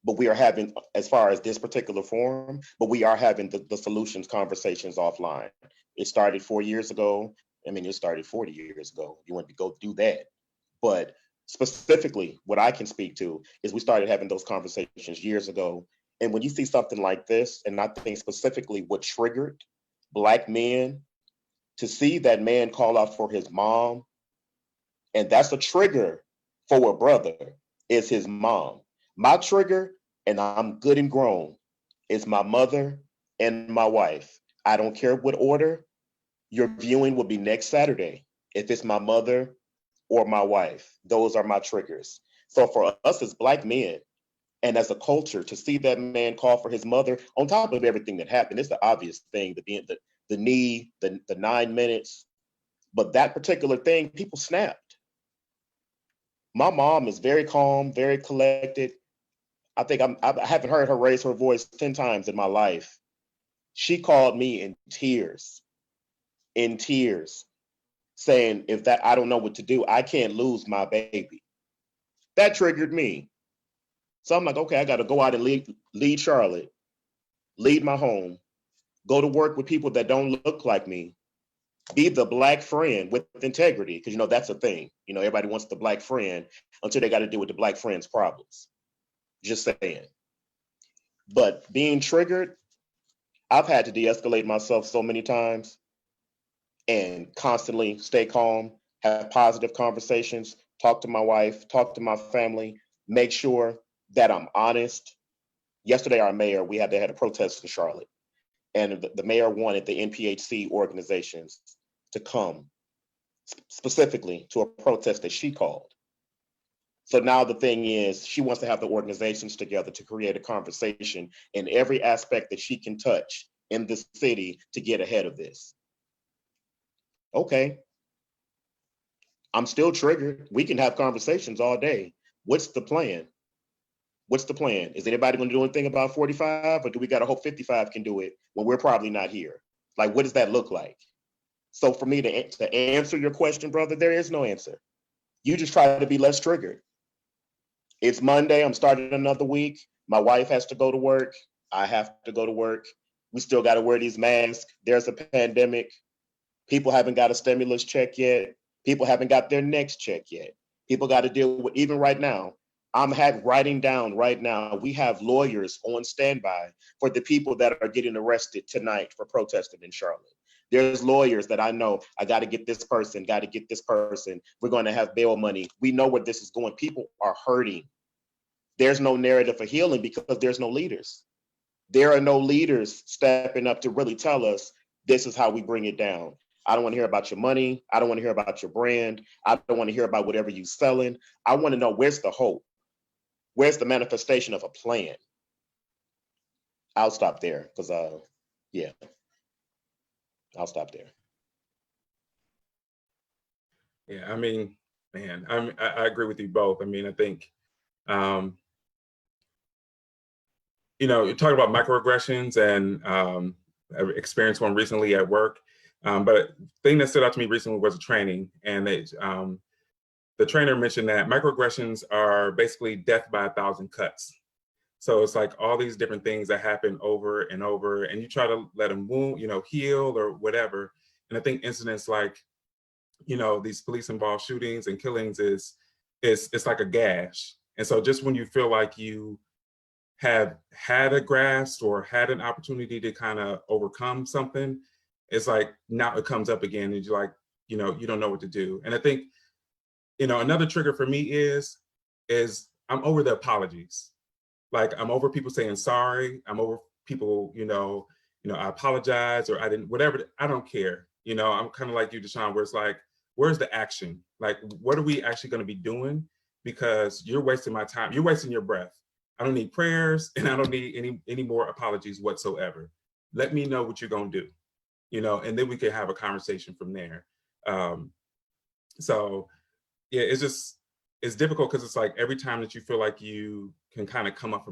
but we are having, as far as this particular forum, but we are having the solutions conversations offline. It started 4 years ago. I mean, it started 40 years ago. You want to go do that, but specifically, what I can speak to is we started having those conversations years ago. And when you see something like this, and I think specifically what triggered Black men, to see that man call out for his mom, and that's a trigger for a brother, is his mom. My trigger, and I'm good and grown, is my mother and my wife. I don't care what order. Your viewing will be next Saturday. If it's my mother or my wife, those are my triggers. So for us as Black men, and as a culture, to see that man call for his mother, on top of everything that happened, it's the obvious thing, the knee, the 9 minutes, but that particular thing, people snapped. My mom is very calm, very collected. I think I haven't heard her raise her voice 10 times in my life. She called me in tears, saying, if that, I don't know what to do. I can't lose my baby. That triggered me. So I'm like, okay, I got to go out and lead Charlotte, lead my home, go to work with people that don't look like me, be the Black friend with integrity, because, you know, that's a thing. You know, everybody wants the Black friend until they got to deal with the Black friend's problems. Just saying. But being triggered, I've had to de-escalate myself so many times and constantly stay calm, have positive conversations, talk to my wife, talk to my family, make sure that I'm honest. Yesterday, our mayor, we had a protest in Charlotte, and the mayor wanted the NPHC organizations to come specifically to a protest that she called. So now the thing is, she wants to have the organizations together to create a conversation in every aspect that she can touch in the city to get ahead of this. Okay, I'm still triggered. We can have conversations all day. What's the plan? What's the plan? Is anybody going to do anything about 45, or do we got to hope 55 can do it when we're probably not here? Like, what does that look like? So for me to answer your question, brother, there is no answer. You just try to be less triggered. It's Monday. I'm starting another week. My wife has to go to work. I have to go to work. We still got to wear these masks. There's a pandemic. People haven't got a stimulus check yet. People haven't got their next check yet. People got to deal with, even right now, I'm writing down right now, we have lawyers on standby for the people that are getting arrested tonight for protesting in Charlotte. There's lawyers that I know, I got to get this person, got to get this person. We're going to have bail money. We know where this is going. People are hurting. There's no narrative for healing because there's no leaders. There are no leaders stepping up to really tell us this is how we bring it down. I don't want to hear about your money. I don't want to hear about your brand. I don't want to hear about whatever you're selling. I want to know, where's the hope? Where's the manifestation of a plan? I'll stop there because, yeah, I'll stop there. Yeah, I mean, man, I agree with you both. I mean, I think, you know, you're talking about microaggressions, and I experienced one recently at work. But the thing that stood out to me recently was a training, and the trainer mentioned that microaggressions are basically death by 1,000 cuts. So it's like all these different things that happen over and over, and you try to let them wound, you know, heal or whatever. And I think incidents like, you know, these police involved shootings and killings it's like a gash. And so just when you feel like you have had a grasp or had an opportunity to kind of overcome something, it's like now it comes up again and you're like, you know, you don't know what to do. And I think, you know, another trigger for me is I'm over the apologies. Like, I'm over people saying sorry. I'm over people, you know, I apologize, or I didn't, whatever, I don't care. You know, I'm kind of like you, Deshaun, where it's like, where's the action? Like, what are we actually going to be doing? Because you're wasting my time. You're wasting your breath. I don't need prayers, and I don't need any more apologies whatsoever. Let me know what you're going to do, you know, and then we can have a conversation from there. So yeah, it's difficult because it's like every time that you feel like you can kind of come up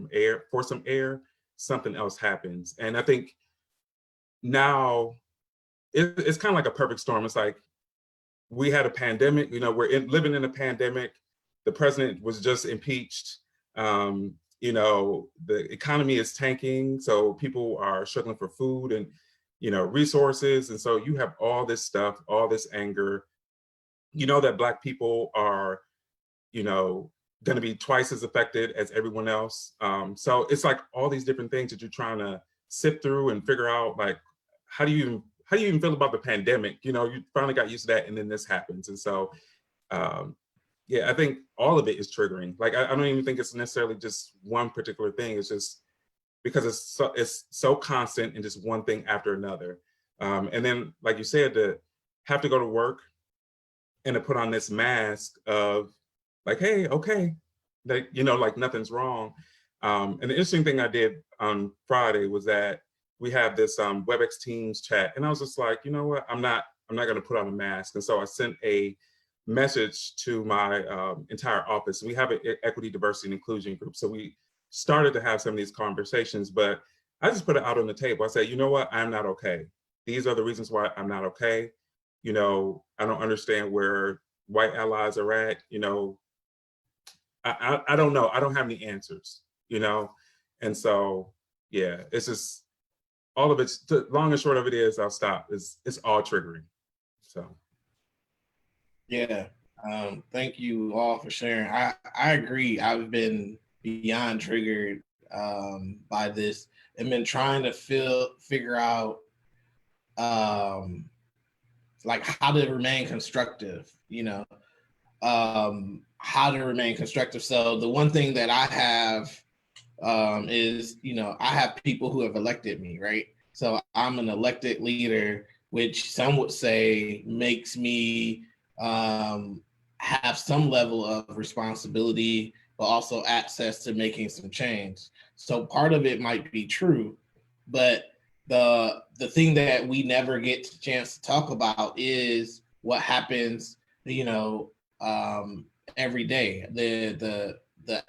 for some air, something else happens. And I think now it's kind of like a perfect storm. It's like we had a pandemic, you know, living in a pandemic. The president was just impeached. You know, the economy is tanking, so people are struggling for food and, you know, resources. And so you have all this stuff, all this anger. You know that Black people are, you know, going to be twice as affected as everyone else. So it's like all these different things that you're trying to sift through and figure out, like, how do you even feel about the pandemic? You know, you finally got used to that, and then this happens. And so, yeah, I think all of it is triggering. Like, I don't even think it's necessarily just one particular thing. It's just because it's so constant and just one thing after another. And then, like you said, to have to go to work and to put on this mask of like, hey, okay, like, you know, like nothing's wrong. And the interesting thing I did on Friday was that we have this WebEx Teams chat, and I was just like, you know what, I'm not going to put on a mask. And so I sent a message to my entire office. We have an equity, diversity, and inclusion group. So we started to have some of these conversations, but I just put it out on the table. I said, you know what, I'm not okay. These are the reasons why I'm not okay. You know, I don't understand where white allies are at. You know, I don't know. I don't have any answers, you know? And so, yeah, it's just, all of it's, long and short of it is, I'll stop, it's all triggering, so. Yeah. Thank you all for sharing. I agree. I've been beyond triggered by this and been trying to figure out like how to remain constructive, how to remain constructive. So the one thing that I have is, I have people who have elected me, right? So I'm an elected leader, which some would say makes me have some level of responsibility, but also access to making some change. So part of it might be true, but the thing that we never get a chance to talk about is what happens, every day, the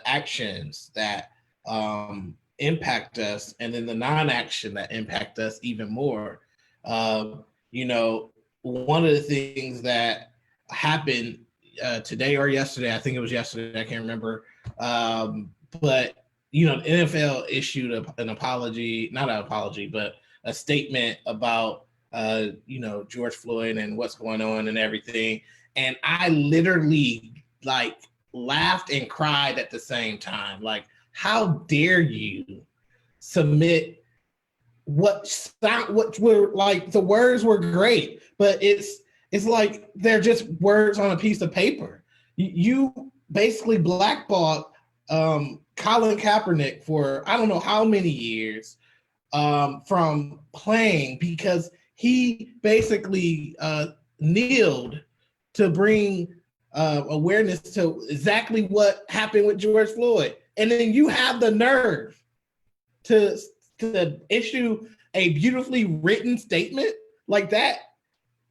actions that impact us, and then the non-action that impact us even more. You know, one of the things that happened today or yesterday, I think it was yesterday, I can't remember, but the NFL issued an apology, not an apology, but a statement about George Floyd and what's going on and everything. And I literally like laughed and cried at the same time. Like, how dare you submit what were like, the words were great, but it's like they're just words on a piece of paper. You basically blackballed Colin Kaepernick for I don't know how many years from playing because he basically kneeled to bring awareness to exactly what happened with George Floyd. And then you have the nerve to issue a beautifully written statement like that.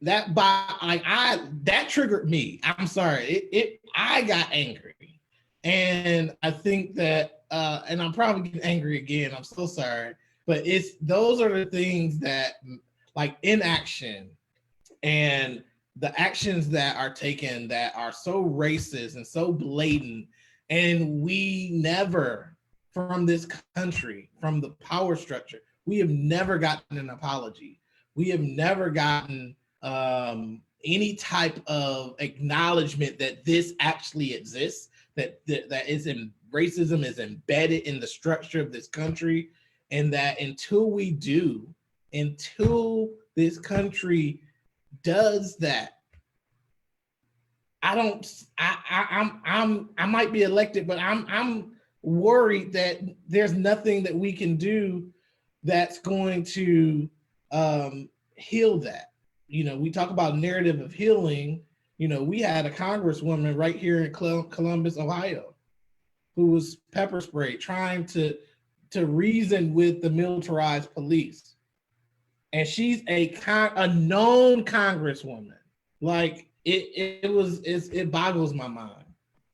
That triggered me. I'm sorry. I got angry. And I think that and I'm probably getting angry again. I'm so sorry. But those are the things that, like, inaction and the actions that are taken that are so racist and so blatant, and we never, from this country, from the power structure, we have never gotten an apology. We have never gotten any type of acknowledgement that this actually exists, that racism is embedded in the structure of this country, and that until this country does that, I might be elected, but I'm worried that there's nothing that we can do that's going to heal that. We talk about narrative of healing. We had a congresswoman right here in Columbus, Ohio, who was pepper sprayed trying to reason with the militarized police. And she's a known congresswoman. Like, it boggles my mind.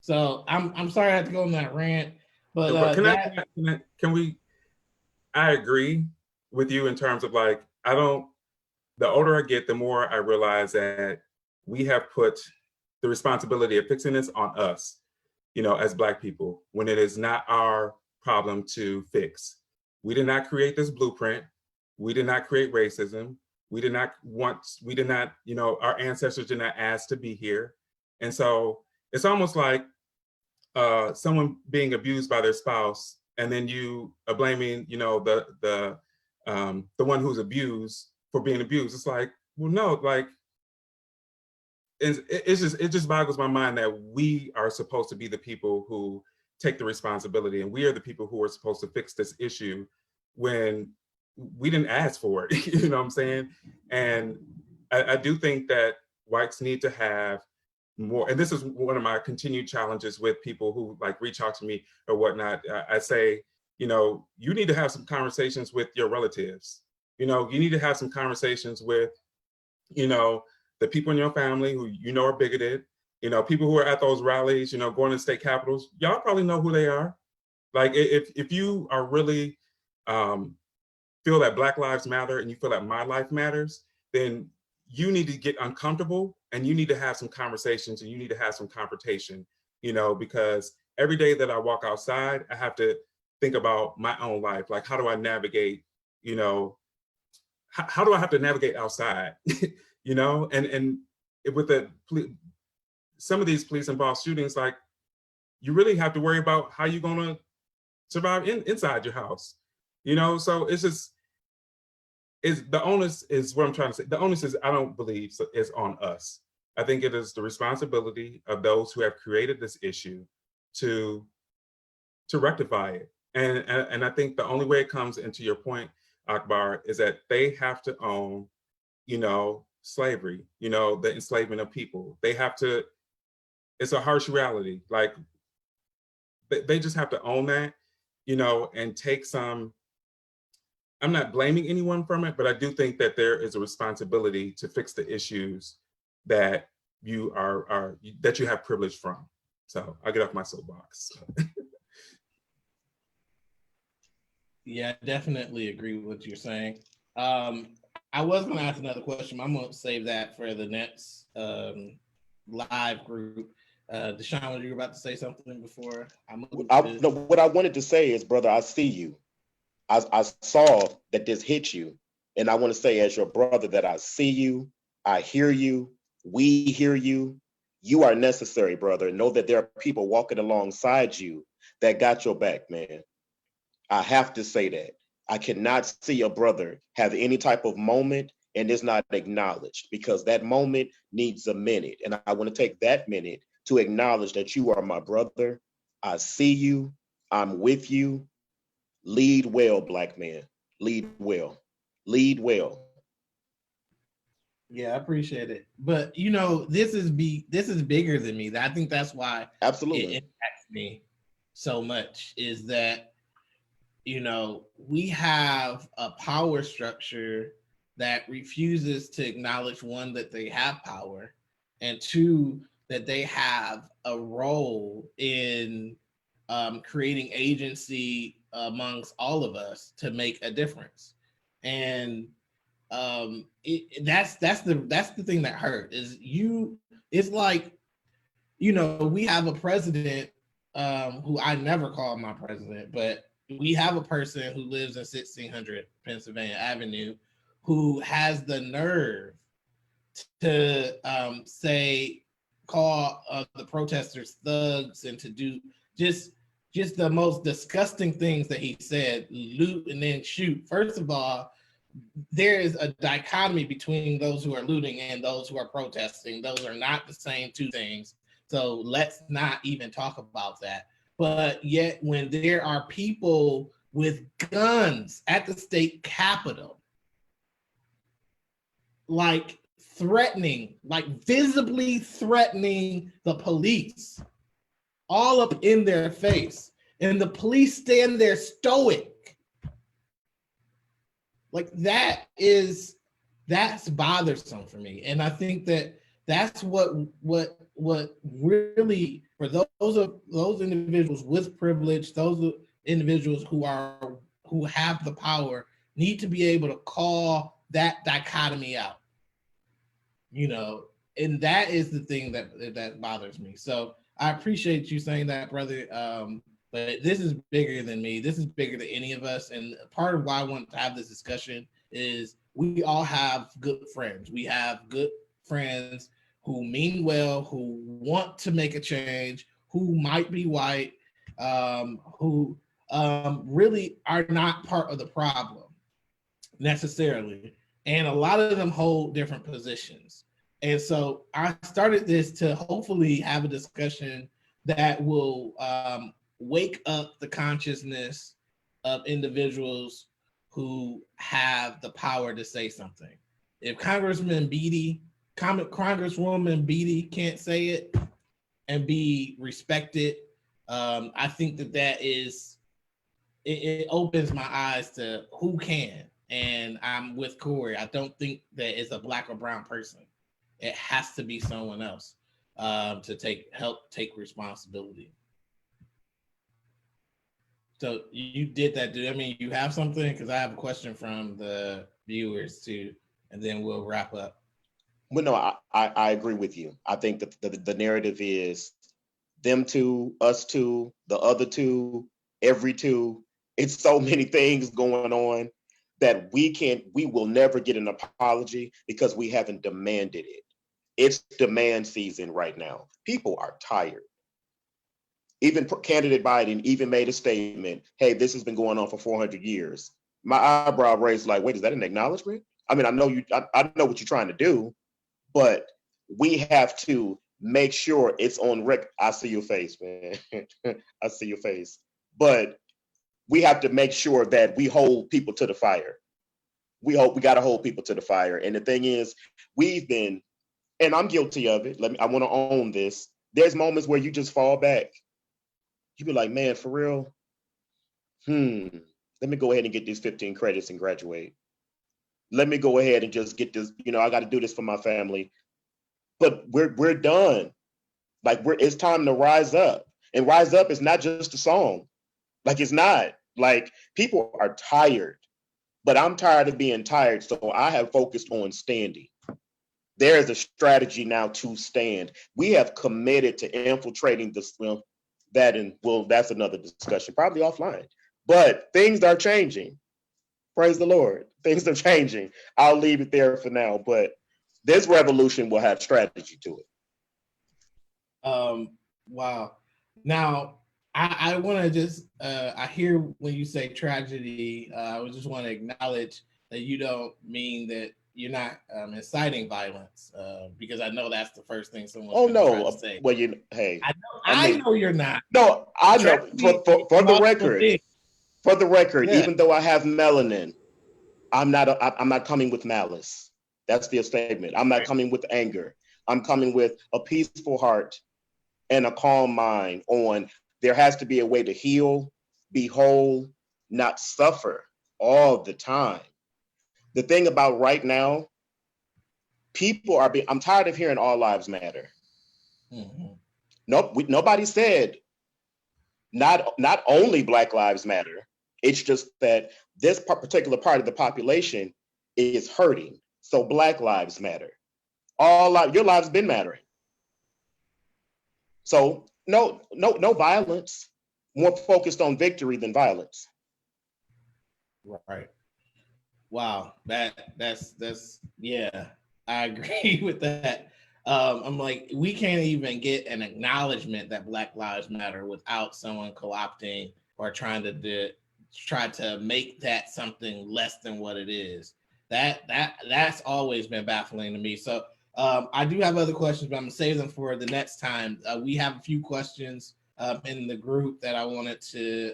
So I'm sorry I had to go on that rant, but I agree with you in terms of, like, the older I get, the more I realize that we have put the responsibility of fixing this on us, as Black people, when it is not our problem to fix. We did not create this blueprint. We did not create racism. Our ancestors did not ask to be here. And so it's almost like someone being abused by their spouse, and then you are blaming, the one who's abused for being abused. It's like, well, no, like, it just boggles my mind that we are supposed to be the people who take the responsibility, and we are the people who are supposed to fix this issue when we didn't ask for it. You know what I'm saying? And I do think that whites need to have more, and this is one of my continued challenges with people who like reach out to me or whatnot. I say, you need to have some conversations with your relatives. You need to have some conversations with, the people in your family who are bigoted, people who are at those rallies, going to state capitals. Y'all probably know who they are. Like, if you are really feel that Black Lives Matter and you feel that my life matters, then you need to get uncomfortable and you need to have some conversations and you need to have some confrontation, because every day that I walk outside, I have to think about my own life. Like, how do I navigate, you know, how do I have to navigate outside, you know? And with some of these police involved shootings, like, you really have to worry about how you're gonna survive inside your house, you know? So it's just, the onus is what I'm trying to say. The onus is, I don't believe, is on us. I think it is the responsibility of those who have created this issue to rectify it. And I think the only way it comes, into your point, Akbar, is that they have to own, you know, slavery, you know, the enslavement of people. They have to, it's a harsh reality. Like, they just have to own that, you know, and take some, I'm not blaming anyone from it, but I do think that there is a responsibility to fix the issues that you that you have privilege from. So I'll get off my soapbox. Yeah, I definitely agree with what you're saying. I was going to ask another question, but I'm going to save that for the next live group. Deshaun, you were about to say something before I moved? No, what I wanted to say is, brother, I see you. I saw that this hit you. And I want to say, as your brother, that I see you, I hear you, we hear you. You are necessary, brother. Know that there are people walking alongside you that got your back, man. I have to say that. I cannot see a brother have any type of moment and it's not acknowledged, because that moment needs a minute. And I want to take that minute to acknowledge that you are my brother. I see you. I'm with you. Lead well, black man. Lead well. Lead well. Yeah, I appreciate it. But you know, this is bigger than me. I think that's why Absolutely. it impacts me so much, is that, you know, we have a power structure that refuses to acknowledge, one, that they have power, and two, that they have a role in creating agency amongst all of us to make a difference. And that's the thing that hurt, is it's like, you know, we have a president who I never call my president, but we have a person who lives in 1600 Pennsylvania Avenue who has the nerve to call the protesters thugs, and to do just the most disgusting things that he said: loot and then shoot. First of all, there is a dichotomy between those who are looting and those who are protesting. Those are not the same two things. So let's not even talk about that. But yet, when there are people with guns at the state capitol, like visibly threatening the police, all up in their face, and the police stand there stoic, like, that's bothersome for me. And I think that's what really, for those individuals with privilege, those individuals who have the power, need to be able to call that dichotomy out, you know. And that is the thing that bothers me. So I appreciate you saying that, brother. But this is bigger than me. This is bigger than any of us. And part of why I want to have this discussion is we all have good friends. We have good friends who mean well, who want to make a change, who might be white, who really are not part of the problem necessarily. And a lot of them hold different positions. And so I started this to hopefully have a discussion that will wake up the consciousness of individuals who have the power to say something. If Congresswoman Beatty can't say it and be respected, I think that it opens my eyes to who can. And I'm with Cory. I don't think that it's a black or brown person. It has to be someone else to help take responsibility. So you did that. I mean, you have something? Because I have a question from the viewers too, and then we'll wrap up. Well, no, I agree with you. I think that the narrative is them two, us two, the other two, every two. It's so many things going on that we will never get an apology because we haven't demanded it. It's demand season right now. People are tired. Even candidate Biden even made a statement, hey, this has been going on for 400 years. My eyebrow raised like, wait, is that an acknowledgement? I mean, I know I know what you're trying to do, but we have to make sure it's on record. I see your face, man. I see your face. But we have to make sure that we hold people to the fire. We got to hold people to the fire. And the thing is, we've been, and I'm guilty of it. I want to own this. There's moments where you just fall back. You be like, man, for real? Let me go ahead and get these 15 credits and graduate. Let me go ahead and just get this, I got to do this for my family. But we're done. Like it's time to rise up. And rise up is not just a song. Like it's not. Like people are tired. But I'm tired of being tired. So I have focused on standing. There is a strategy now to stand. We have committed to infiltrating this. That's another discussion, probably offline. But things are changing. Praise the Lord. Things are changing. I'll leave it there for now. But this revolution will have strategy to it. Wow. Now, I want to just, I hear when you say tragedy, I just want to acknowledge that you don't mean that you're not inciting violence, because I know that's the first thing someone's going to say. Well, hey. I know you're not. No, I know. For the record, yeah. Even though I have melanin, I'm not coming with malice. That's the statement. I'm not coming with anger. I'm coming with a peaceful heart and a calm mind on there has to be a way to heal, be whole, not suffer all the time. The thing about right now, I'm tired of hearing all lives matter. Mm-hmm. Nobody said not only Black Lives Matter. It's just that this particular part of the population is hurting. So Black Lives Matter. Your lives been mattering. So no violence. More focused on victory than violence. Right. Wow. That's yeah. I agree with that. I'm like, we can't even get an acknowledgement that Black Lives Matter without someone co-opting or trying to make that something less than what it is. That's always been baffling to me. So I do have other questions, but I'm gonna save them for the next time. We have a few questions in the group that I wanted to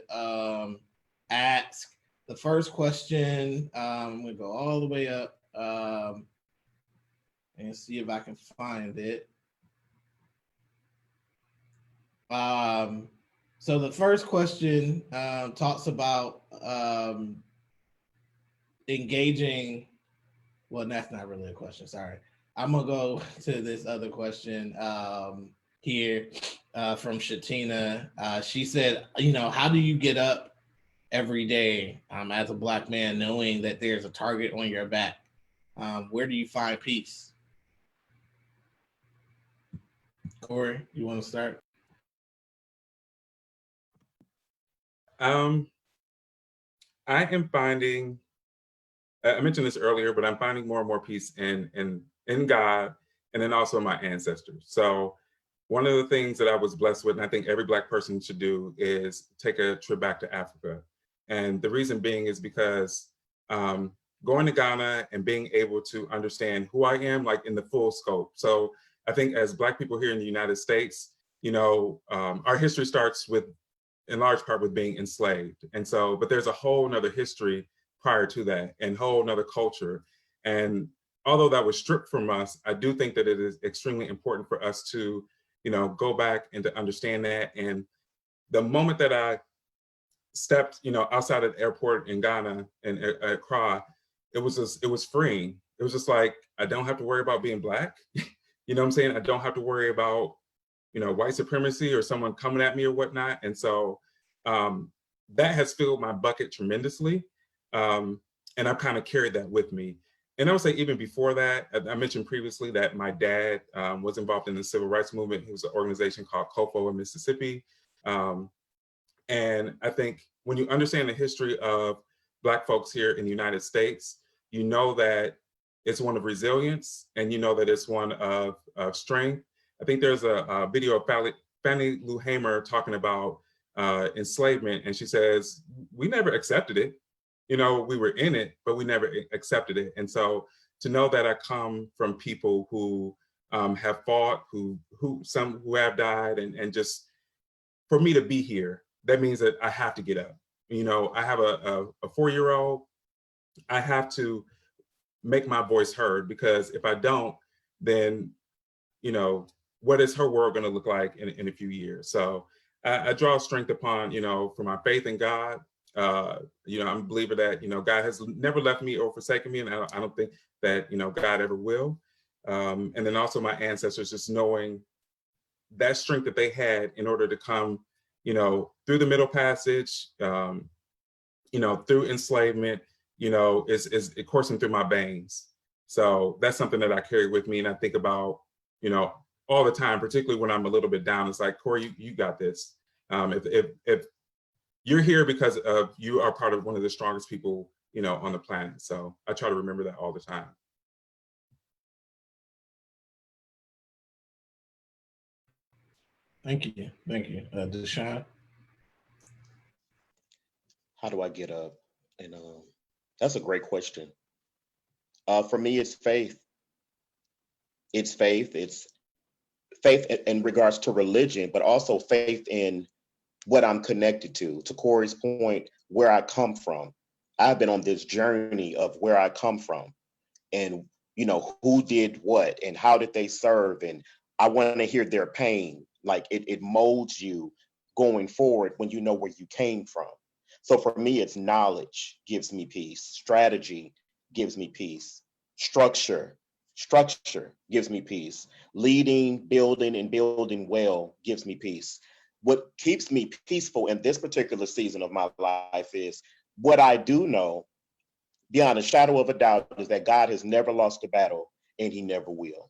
ask. The first question, I'm gonna go all the way up and see if I can find it. So the first question talks about engaging. Well, that's not really a question. Sorry. I'm going to go to this other question here from Shatina. She said, how do you get up every day as a Black man knowing that there's a target on your back? Where do you find peace? Cory, you want to start? I am finding, I mentioned this earlier, but I'm finding more and more peace in God and then also my ancestors. So one of the things that I was blessed with, and I think every Black person should do, is take a trip back to Africa. And the reason being is because going to Ghana and being able to understand who I am, like in the full scope. So I think as Black people here in the United States, our history starts with, in large part, with being enslaved. And so, but there's a whole nother history prior to that and whole nother culture. And although that was stripped from us, I do think that it is extremely important for us to, go back and to understand that. And the moment that I stepped, outside of the airport in Ghana and Accra, it was freeing. It was just like, I don't have to worry about being Black. You know what I'm saying? I don't have to worry about, white supremacy or someone coming at me or whatnot. And so that has filled my bucket tremendously. And I've kind of carried that with me. and I would say even before that, I mentioned previously that my dad was involved in the civil rights movement. He was an organization called COFO in Mississippi. And I think when you understand the history of Black folks here in the United States, you know that it's one of resilience, and you know that it's one of strength. I think there's a video of Fannie Lou Hamer talking about enslavement, and she says, we never accepted it. You know, we were in it, but we never accepted it. And so to know that I come from people who have fought, some who have died, and just for me to be here, that means that I have to get up. You know, I have a 4-year-old. I have to make my voice heard, because if I don't, then, you know, what is her world going to look like in a few years? So I draw strength upon, you know, for my faith in God. You know, I'm a believer that, you know, God has never left me or forsaken me, and I don't think that, you know, God ever will. And then also my ancestors, just knowing that strength that they had in order to come, you know, through the Middle Passage, you know, through enslavement, you know, is coursing through my veins. So that's something that I carry with me, and I think about, you know, all the time, particularly when I'm a little bit down. It's like, Cory, you got this. If you're here because of you are part of one of the strongest people, you know, on the planet. So I try to remember that all the time. Thank you. Deshaun? How do I get up? And that's a great question. For me, it's faith. It's faith. It's faith in regards to religion, but also faith in what I'm connected to. To Cory's point, where I come from. I've been on this journey of where I come from, and you know, who did what and how did they serve, and I want to hear their pain. Like it molds you going forward when you know where you came from. So for me, it's knowledge gives me peace, strategy gives me peace, structure gives me peace, leading, building, and building well gives me peace. What keeps me peaceful in this particular season of my life is what I do know beyond a shadow of a doubt is that God has never lost a battle, and he never will.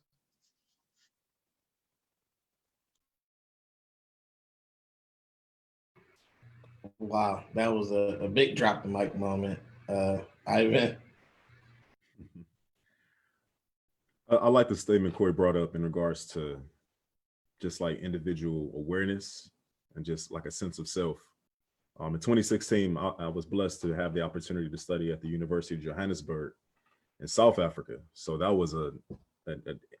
Wow, that was a big drop the mic moment. Ivan? I like the statement Cory brought up in regards to just like individual awareness and just like a sense of self. In 2016, I was blessed to have the opportunity to study at the University of Johannesburg in South Africa. So that was a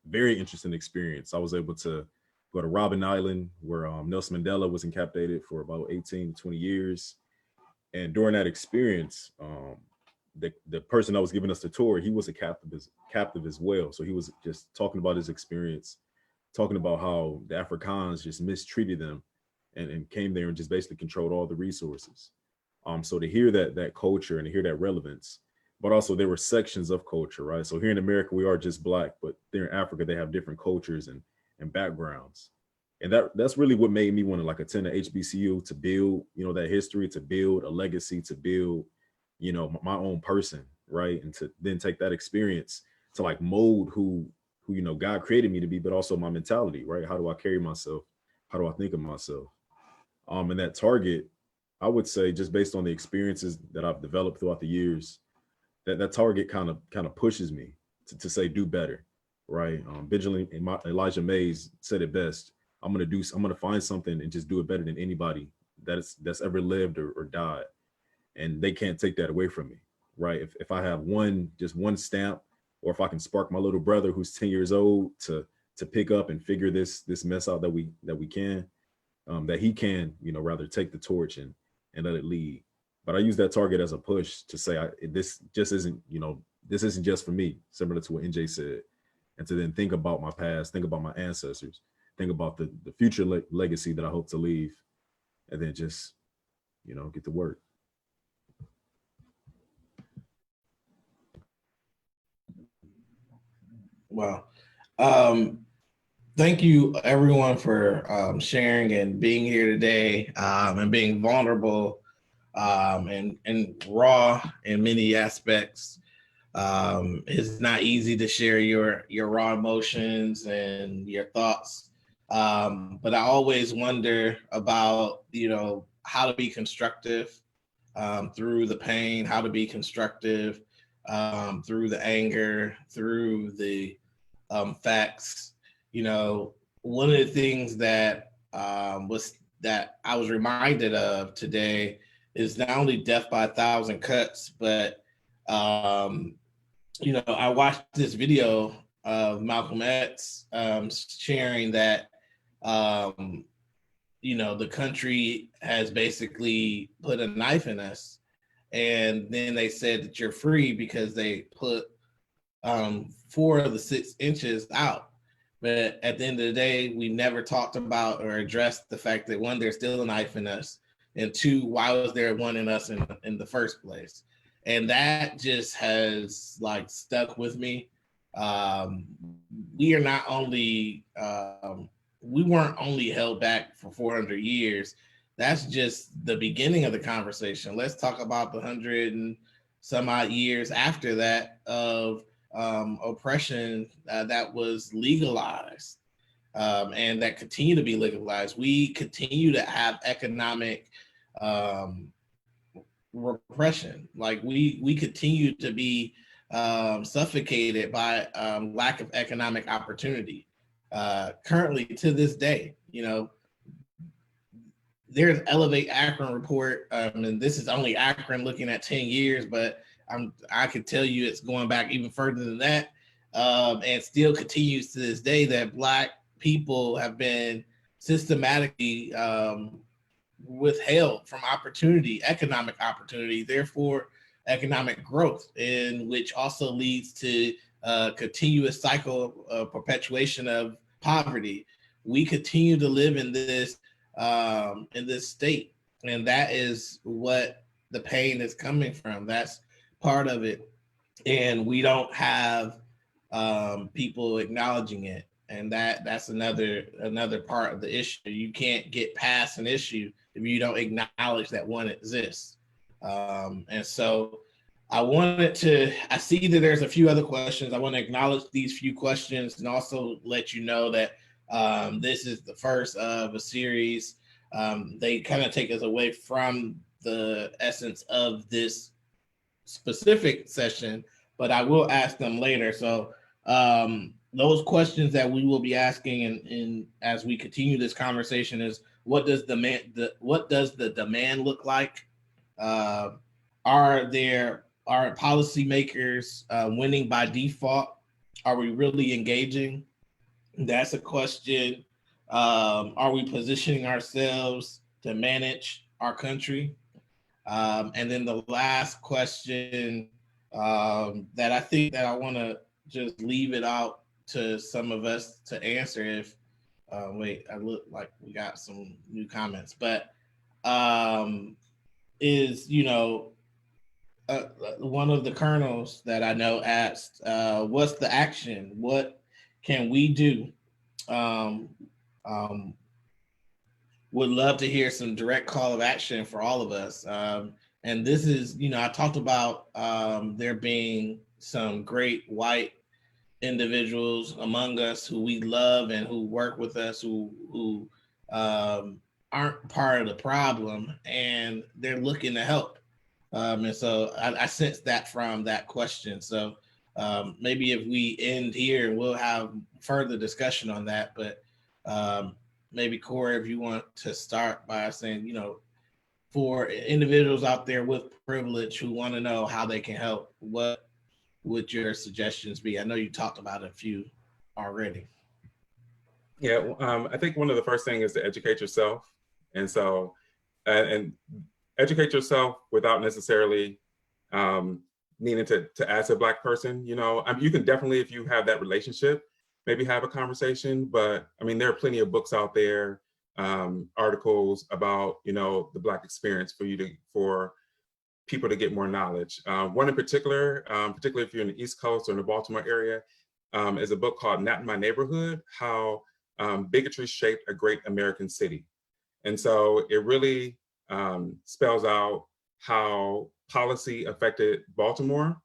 very interesting experience. I was able to go to Robben Island, where Nelson Mandela was encapsulated for about 18 to 20 years. And during that experience, the person that was giving us the tour, he was a captive as well. So he was just talking about his experience, talking about how the Afrikaans just mistreated them and came there and just basically controlled all the resources. So to hear that culture and to hear that relevance, but also there were sections of culture, right? So here in America, we are just Black, but there in Africa, they have different cultures and backgrounds. And that's really what made me want to like attend the HBCU, to build, you know, that history, to build a legacy, to build, you know, my own person, right? And to then take that experience to like mold who, you know, God created me to be, but also my mentality, right? How do I carry myself? How do I think of myself? And that target, I would say, just based on the experiences that I've developed throughout the years, that target kind of pushes me to say, do better, right? Vigilant, Elijah Mays said it best. I'm gonna find something and just do it better than anybody that's ever lived or died. And they can't take that away from me, right? If I have just one stamp, or if I can spark my little brother who's 10 years old to pick up and figure this mess out that we can, that he can, you know, rather take the torch and let it lead. But I use that target as a push to say, this just isn't, you know, this isn't just for me, similar to what NJ said. And to then think about my past, think about my ancestors, think about the future legacy that I hope to leave, and then just, you know, get to work. Wow. Thank you, everyone, for sharing and being here today, and being vulnerable, and raw in many aspects. It's not easy to share your raw emotions and your thoughts. But I always wonder about, how to be constructive through the pain, how to be constructive through the anger, through the facts. One of the things that that I was reminded of today is not only death by 1,000 cuts, but I watched this video of Malcolm X sharing that the country has basically put a knife in us, and then they said that you're free because they put 4 of the 6 inches out. But at the end of the day, we never talked about or addressed the fact that 1, there's still a knife in us, and 2, why was there one in us in the first place? And that just has stuck with me. We are not only we weren't only held back for 400 years. That's just the beginning of the conversation. Let's talk about the 100 and some odd years after that of oppression that was legalized and that continue to be legalized. We continue to have economic repression. We continue to be suffocated by lack of economic opportunity. Currently, to this day, there's Elevate Akron report, and this is only Akron looking at 10 years, but I could tell you it's going back even further than that, and still continues to this day that Black people have been systematically withheld from opportunity, economic opportunity, therefore economic growth, in which also leads to a continuous cycle of perpetuation of poverty. We continue to live in this state, and that is what the pain is coming from. That's part of it, and we don't have people acknowledging it, and that's another part of the issue. You can't get past an issue if you don't acknowledge that one exists. And so I see that there's a few other questions. I want to acknowledge these few questions and also let you know that this is the first of a series. They kind of take us away from the essence of this specific session, but I will ask them later. So those questions that we will be asking in as we continue this conversation is, what does the demand look like? Are policymakers winning by default? Are we really engaging? That's a question. Are we positioning ourselves to manage our country? And then the last question that I think that I want to just leave it out to some of us to answer if, I look like we got some new comments, but is, one of the colonels that I know asked, what's the action? What can we do? Would love to hear some direct call of action for all of us. And this is, I talked about there being some great white individuals among us who we love and who work with us, who aren't part of the problem, and they're looking to help. And so I sense that from that question. So maybe if we end here, we'll have further discussion on that. But maybe Cory, if you want to start by saying, for individuals out there with privilege who want to know how they can help, what would your suggestions be? I know you talked about a few already. Yeah, I think one of the first things is to educate yourself. And so, and educate yourself without necessarily needing to ask a Black person. You can definitely, if you have that relationship, maybe have a conversation. But I mean, there are plenty of books out there, articles about the Black experience for people to get more knowledge. One in particular, particularly if you're in the East Coast or in the Baltimore area, is a book called Not in My Neighborhood: How Bigotry Shaped a Great American City. And so it really spells out how policy affected Baltimore,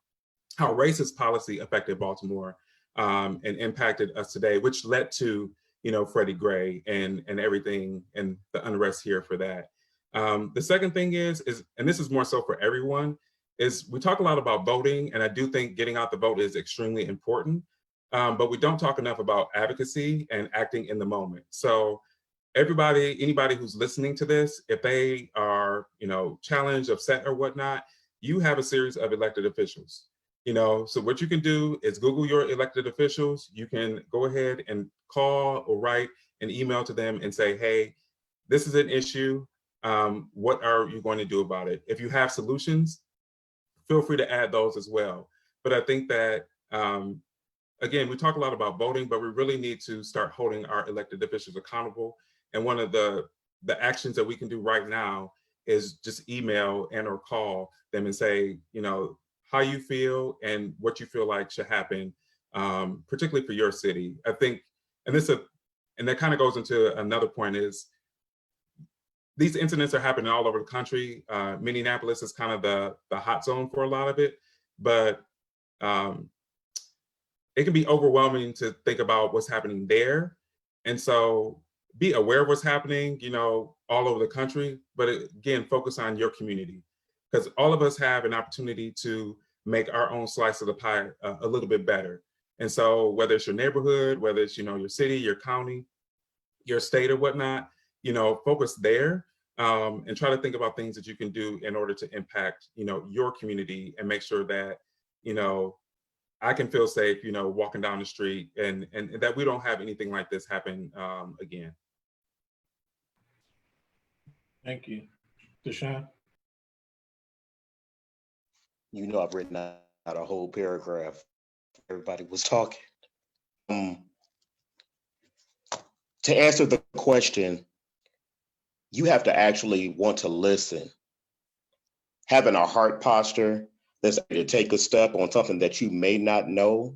how racist policy affected Baltimore and impacted us today, which led to, Freddie Gray and everything and the unrest here for that. The second thing is, and this is more so for everyone, is we talk a lot about voting, and I do think getting out the vote is extremely important, but we don't talk enough about advocacy and acting in the moment. So anybody who's listening to this, if they are, challenged, upset or whatnot, you have a series of elected officials. So what you can do is Google your elected officials. You can go ahead and call or write an email to them and say, hey, this is an issue. What are you going to do about it? If you have solutions, feel free to add those as well. But I think that, again, we talk a lot about voting, but we really need to start holding our elected officials accountable. And one of the actions that we can do right now is just email and or call them and say, how you feel and what you feel like should happen, particularly for your city. I think, and that kind of goes into another point, is these incidents are happening all over the country. Minneapolis is kind of the hot zone for a lot of it, but it can be overwhelming to think about what's happening there. And so be aware of what's happening, all over the country, but again, focus on your community, because all of us have an opportunity to make our own slice of the pie a little bit better. And so whether it's your neighborhood, whether it's, your city, your county, your state or whatnot, focus there and try to think about things that you can do in order to impact, your community and make sure that, I can feel safe, walking down the street and that we don't have anything like this happen again. Thank you. Deshaun? I've written out a whole paragraph. Everybody was talking. To answer the question, you have to actually want to listen. Having a heart posture that's to take a step on something that you may not know.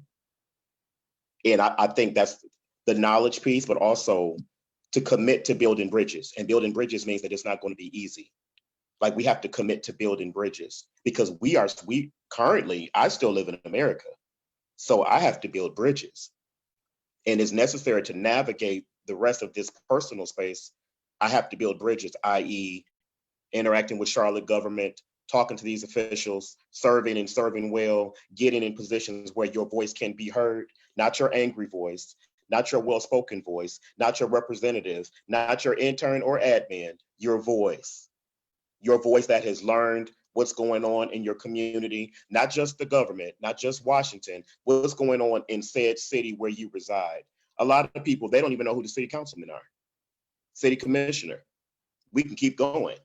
And I think that's the knowledge piece, but also to commit to building bridges. And building bridges means that it's not going to be easy. Like, we have to commit to building bridges because I still live in America. So I have to build bridges. And it's necessary to navigate the rest of this personal space. I have to build bridges, i.e. interacting with Charlotte government, talking to these officials, serving well, getting in positions where your voice can be heard, not your angry voice, not your well-spoken voice, not your representative, not your intern or admin, your voice that has learned what's going on in your community, not just the government, not just Washington, what's going on in said city where you reside. A lot of people, they don't even know who the city councilmen are, city commissioner. We can keep going.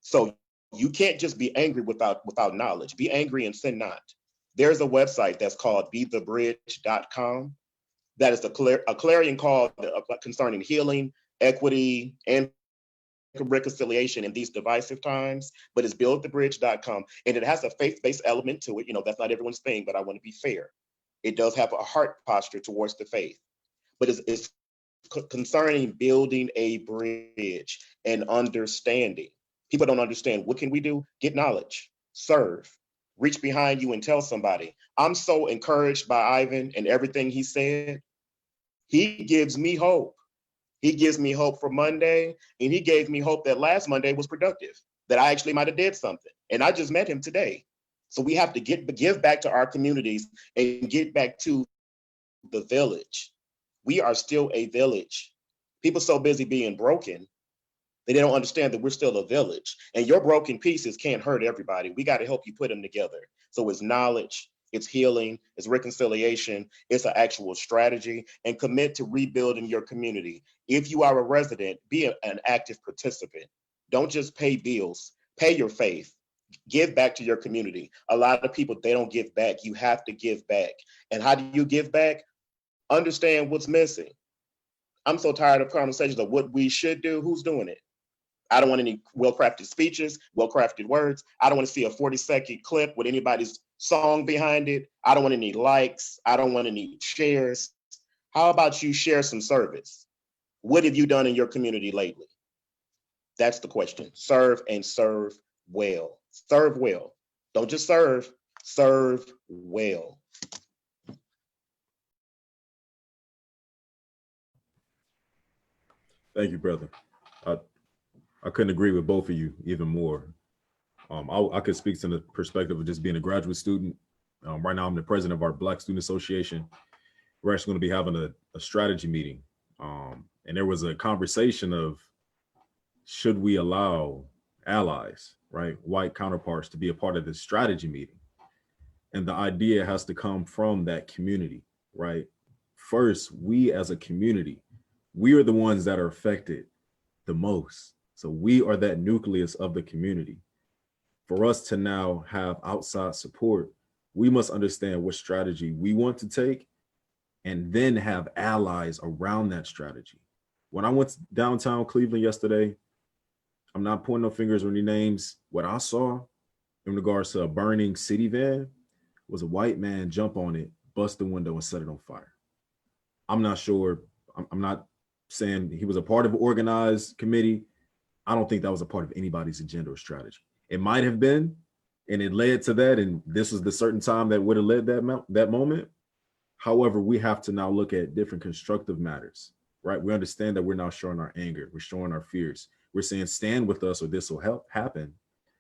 So you can't just be angry without knowledge. Be angry and sin not. There's a website that's called bethebridge.com. That is a clarion call concerning healing, equity, and reconciliation in these divisive times, but it's buildthebridge.com. And it has a faith-based element to it. That's not everyone's thing, but I want to be fair. It does have a heart posture towards the faith, but it's concerning building a bridge and understanding. People don't understand. What can we do? Get knowledge, serve, reach behind you and tell somebody. I'm so encouraged by Ivan and everything he said. He gives me hope. He gives me hope for Monday, and he gave me hope that last Monday was productive, that I actually might have did something. And I just met him today. So we have to give back to our communities and get back to the village. We are still a village. People so busy being broken, they don't understand that we're still a village. And your broken pieces can't hurt everybody. We got to help you put them together. So it's knowledge, it's healing, it's reconciliation, it's an actual strategy, and commit to rebuilding your community. If you are a resident, be an active participant. Don't just pay bills, pay your faith. Give back to your community. A lot of people, they don't give back. You have to give back. And how do you give back? Understand what's missing. I'm so tired of conversations of what we should do. Who's doing it? I don't want any well-crafted speeches, well-crafted words. I don't want to see a 40-second clip with anybody's song behind it. I don't want any likes. I don't want any shares. How about you share some service? What have you done in your community lately? That's the question. Serve and serve well. Serve well. Don't just serve. serve well. Thank you, brother. I couldn't agree with both of you even more. I could speak to the perspective of just being a graduate student. Right now, I'm the president of our Black Student Association. We're actually going to be having a strategy meeting. And there was a conversation of, should we allow allies, right, white counterparts, to be a part of this strategy meeting? And the idea has to come from that community, right? First, we as a community, we are the ones that are affected the most. So we are that nucleus of the community. For us to now have outside support, we must understand what strategy we want to take and then have allies around that strategy. When I went downtown Cleveland yesterday, I'm not pointing no fingers or any names. What I saw in regards to a burning city van was a white man jump on it, bust the window, and set it on fire. I'm not sure. I'm not saying he was a part of an organized committee. I don't think that was a part of anybody's agenda or strategy. It might have been, and it led to that, and this was the certain time that would have led that moment. However, we have to now look at different constructive matters, right? We understand that we're now showing our anger, we're showing our fears. We're saying, stand with us or this will help happen.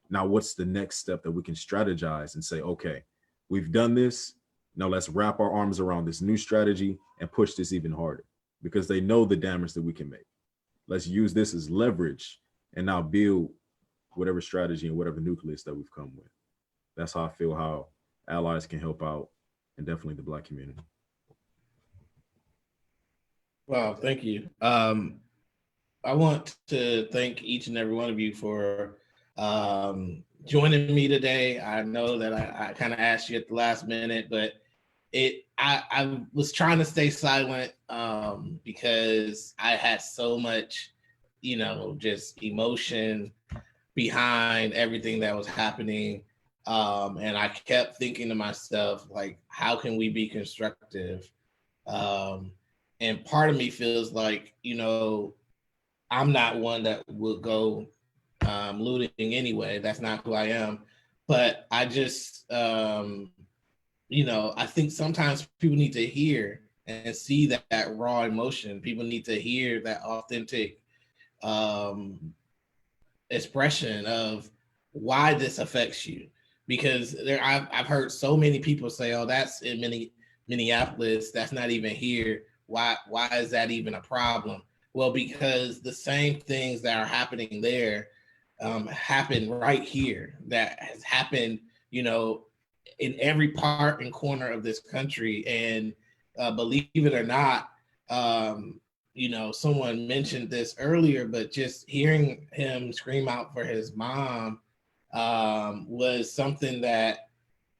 Now, what's the next step that we can strategize and say, okay, we've done this. Now let's wrap our arms around this new strategy and push this even harder, because they know the damage that we can make. Let's use this as leverage and now build whatever strategy and whatever nucleus that we've come with. That's how I feel how allies can help out, and definitely the Black community. Wow, thank you. I want to thank each and every one of you for joining me today. I know that I kind of asked you at the last minute, but I was trying to stay silent because I had so much, just emotion behind everything that was happening. And I kept thinking to myself, like, how can we be constructive? And part of me feels like, I'm not one that will go looting anyway. That's not who I am. But I just, I think sometimes people need to hear and see that raw emotion. People need to hear that authentic expression of why this affects you. Because I've heard so many people say, "Oh, that's in Minneapolis. That's not even here. Why is that even a problem?" Well, because the same things that are happening there happen right here. That has happened, in every part and corner of this country. And believe it or not, someone mentioned this earlier, but just hearing him scream out for his mom was something that,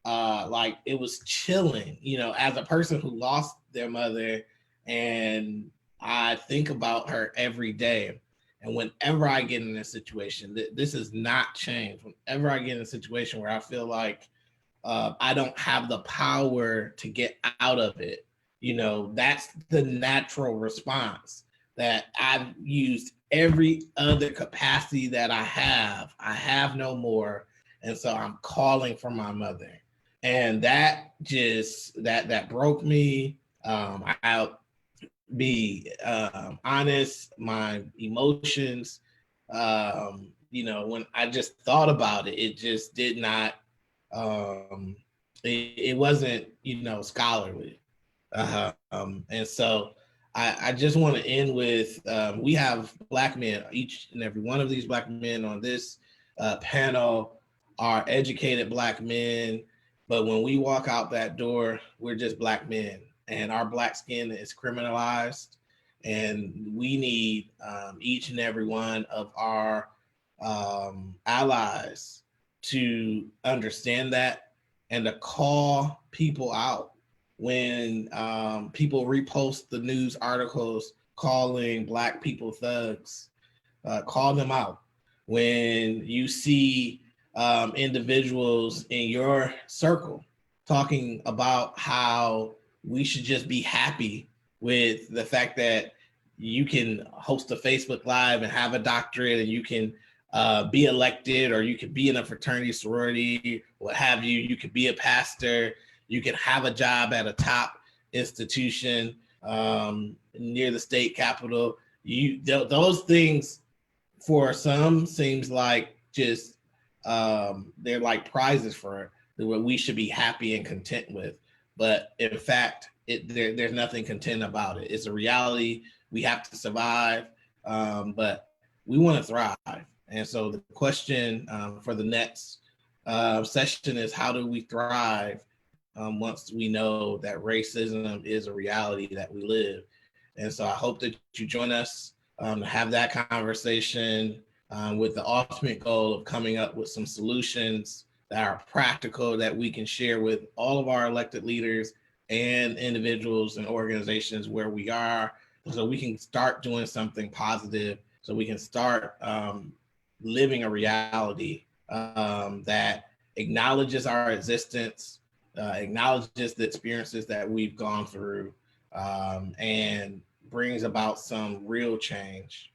it was chilling, as a person who lost their mother, and I think about her every day. And whenever I get in a situation, this has not changed. Whenever I get in a situation where I feel like I don't have the power to get out of it, that's the natural response that I've used every other capacity that I have no more. And so I'm calling for my mother. And that just, that broke me. I'll be honest, my emotions, when I just thought about it, it just did not, it wasn't, scholarly. And so I just want to end with, we have Black men, each and every one of these Black men on this panel are educated Black men. But when we walk out that door, we're just Black men, and our Black skin is criminalized. And we need each and every one of our allies to understand that and to call people out. When people repost the news articles calling Black people thugs, call them out. When you see individuals in your circle talking about how we should just be happy with the fact that you can host a Facebook Live and have a doctorate, and you can be elected, or you could be in a fraternity, sorority, what have you. You could be a pastor. You can have a job at a top institution near the state capitol. Those things for some seems like just they're like prizes for what we should be happy and content with. But in fact, there's nothing content about it. It's a reality. We have to survive, but we want to thrive. And so the question for the next session is, how do we thrive once we know that racism is a reality that we live? And so I hope that you join us to have that conversation with the ultimate goal of coming up with some solutions that are practical, that we can share with all of our elected leaders and individuals and organizations where we are, so we can start doing something positive, so we can start living a reality that acknowledges our existence, acknowledges the experiences that we've gone through, and brings about some real change.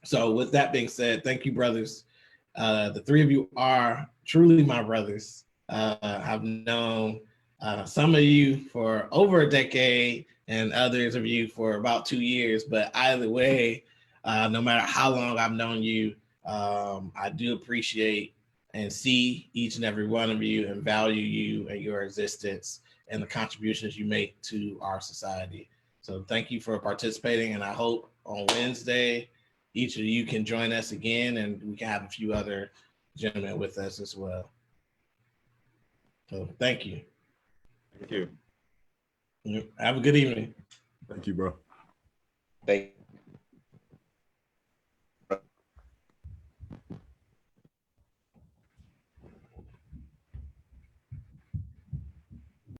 So with that being said, thank you, brothers. The three of you are truly my brothers. I've known some of you for over a decade and others of you for about 2 years, but either way, no matter how long I've known you, I do appreciate and see each and every one of you and value you and your existence and the contributions you make to our society. So thank you for participating, and I hope on Wednesday, each of you can join us again, and we can have a few other gentlemen with us as well. So thank you. Thank you. Have a good evening. Thank you, bro. Thank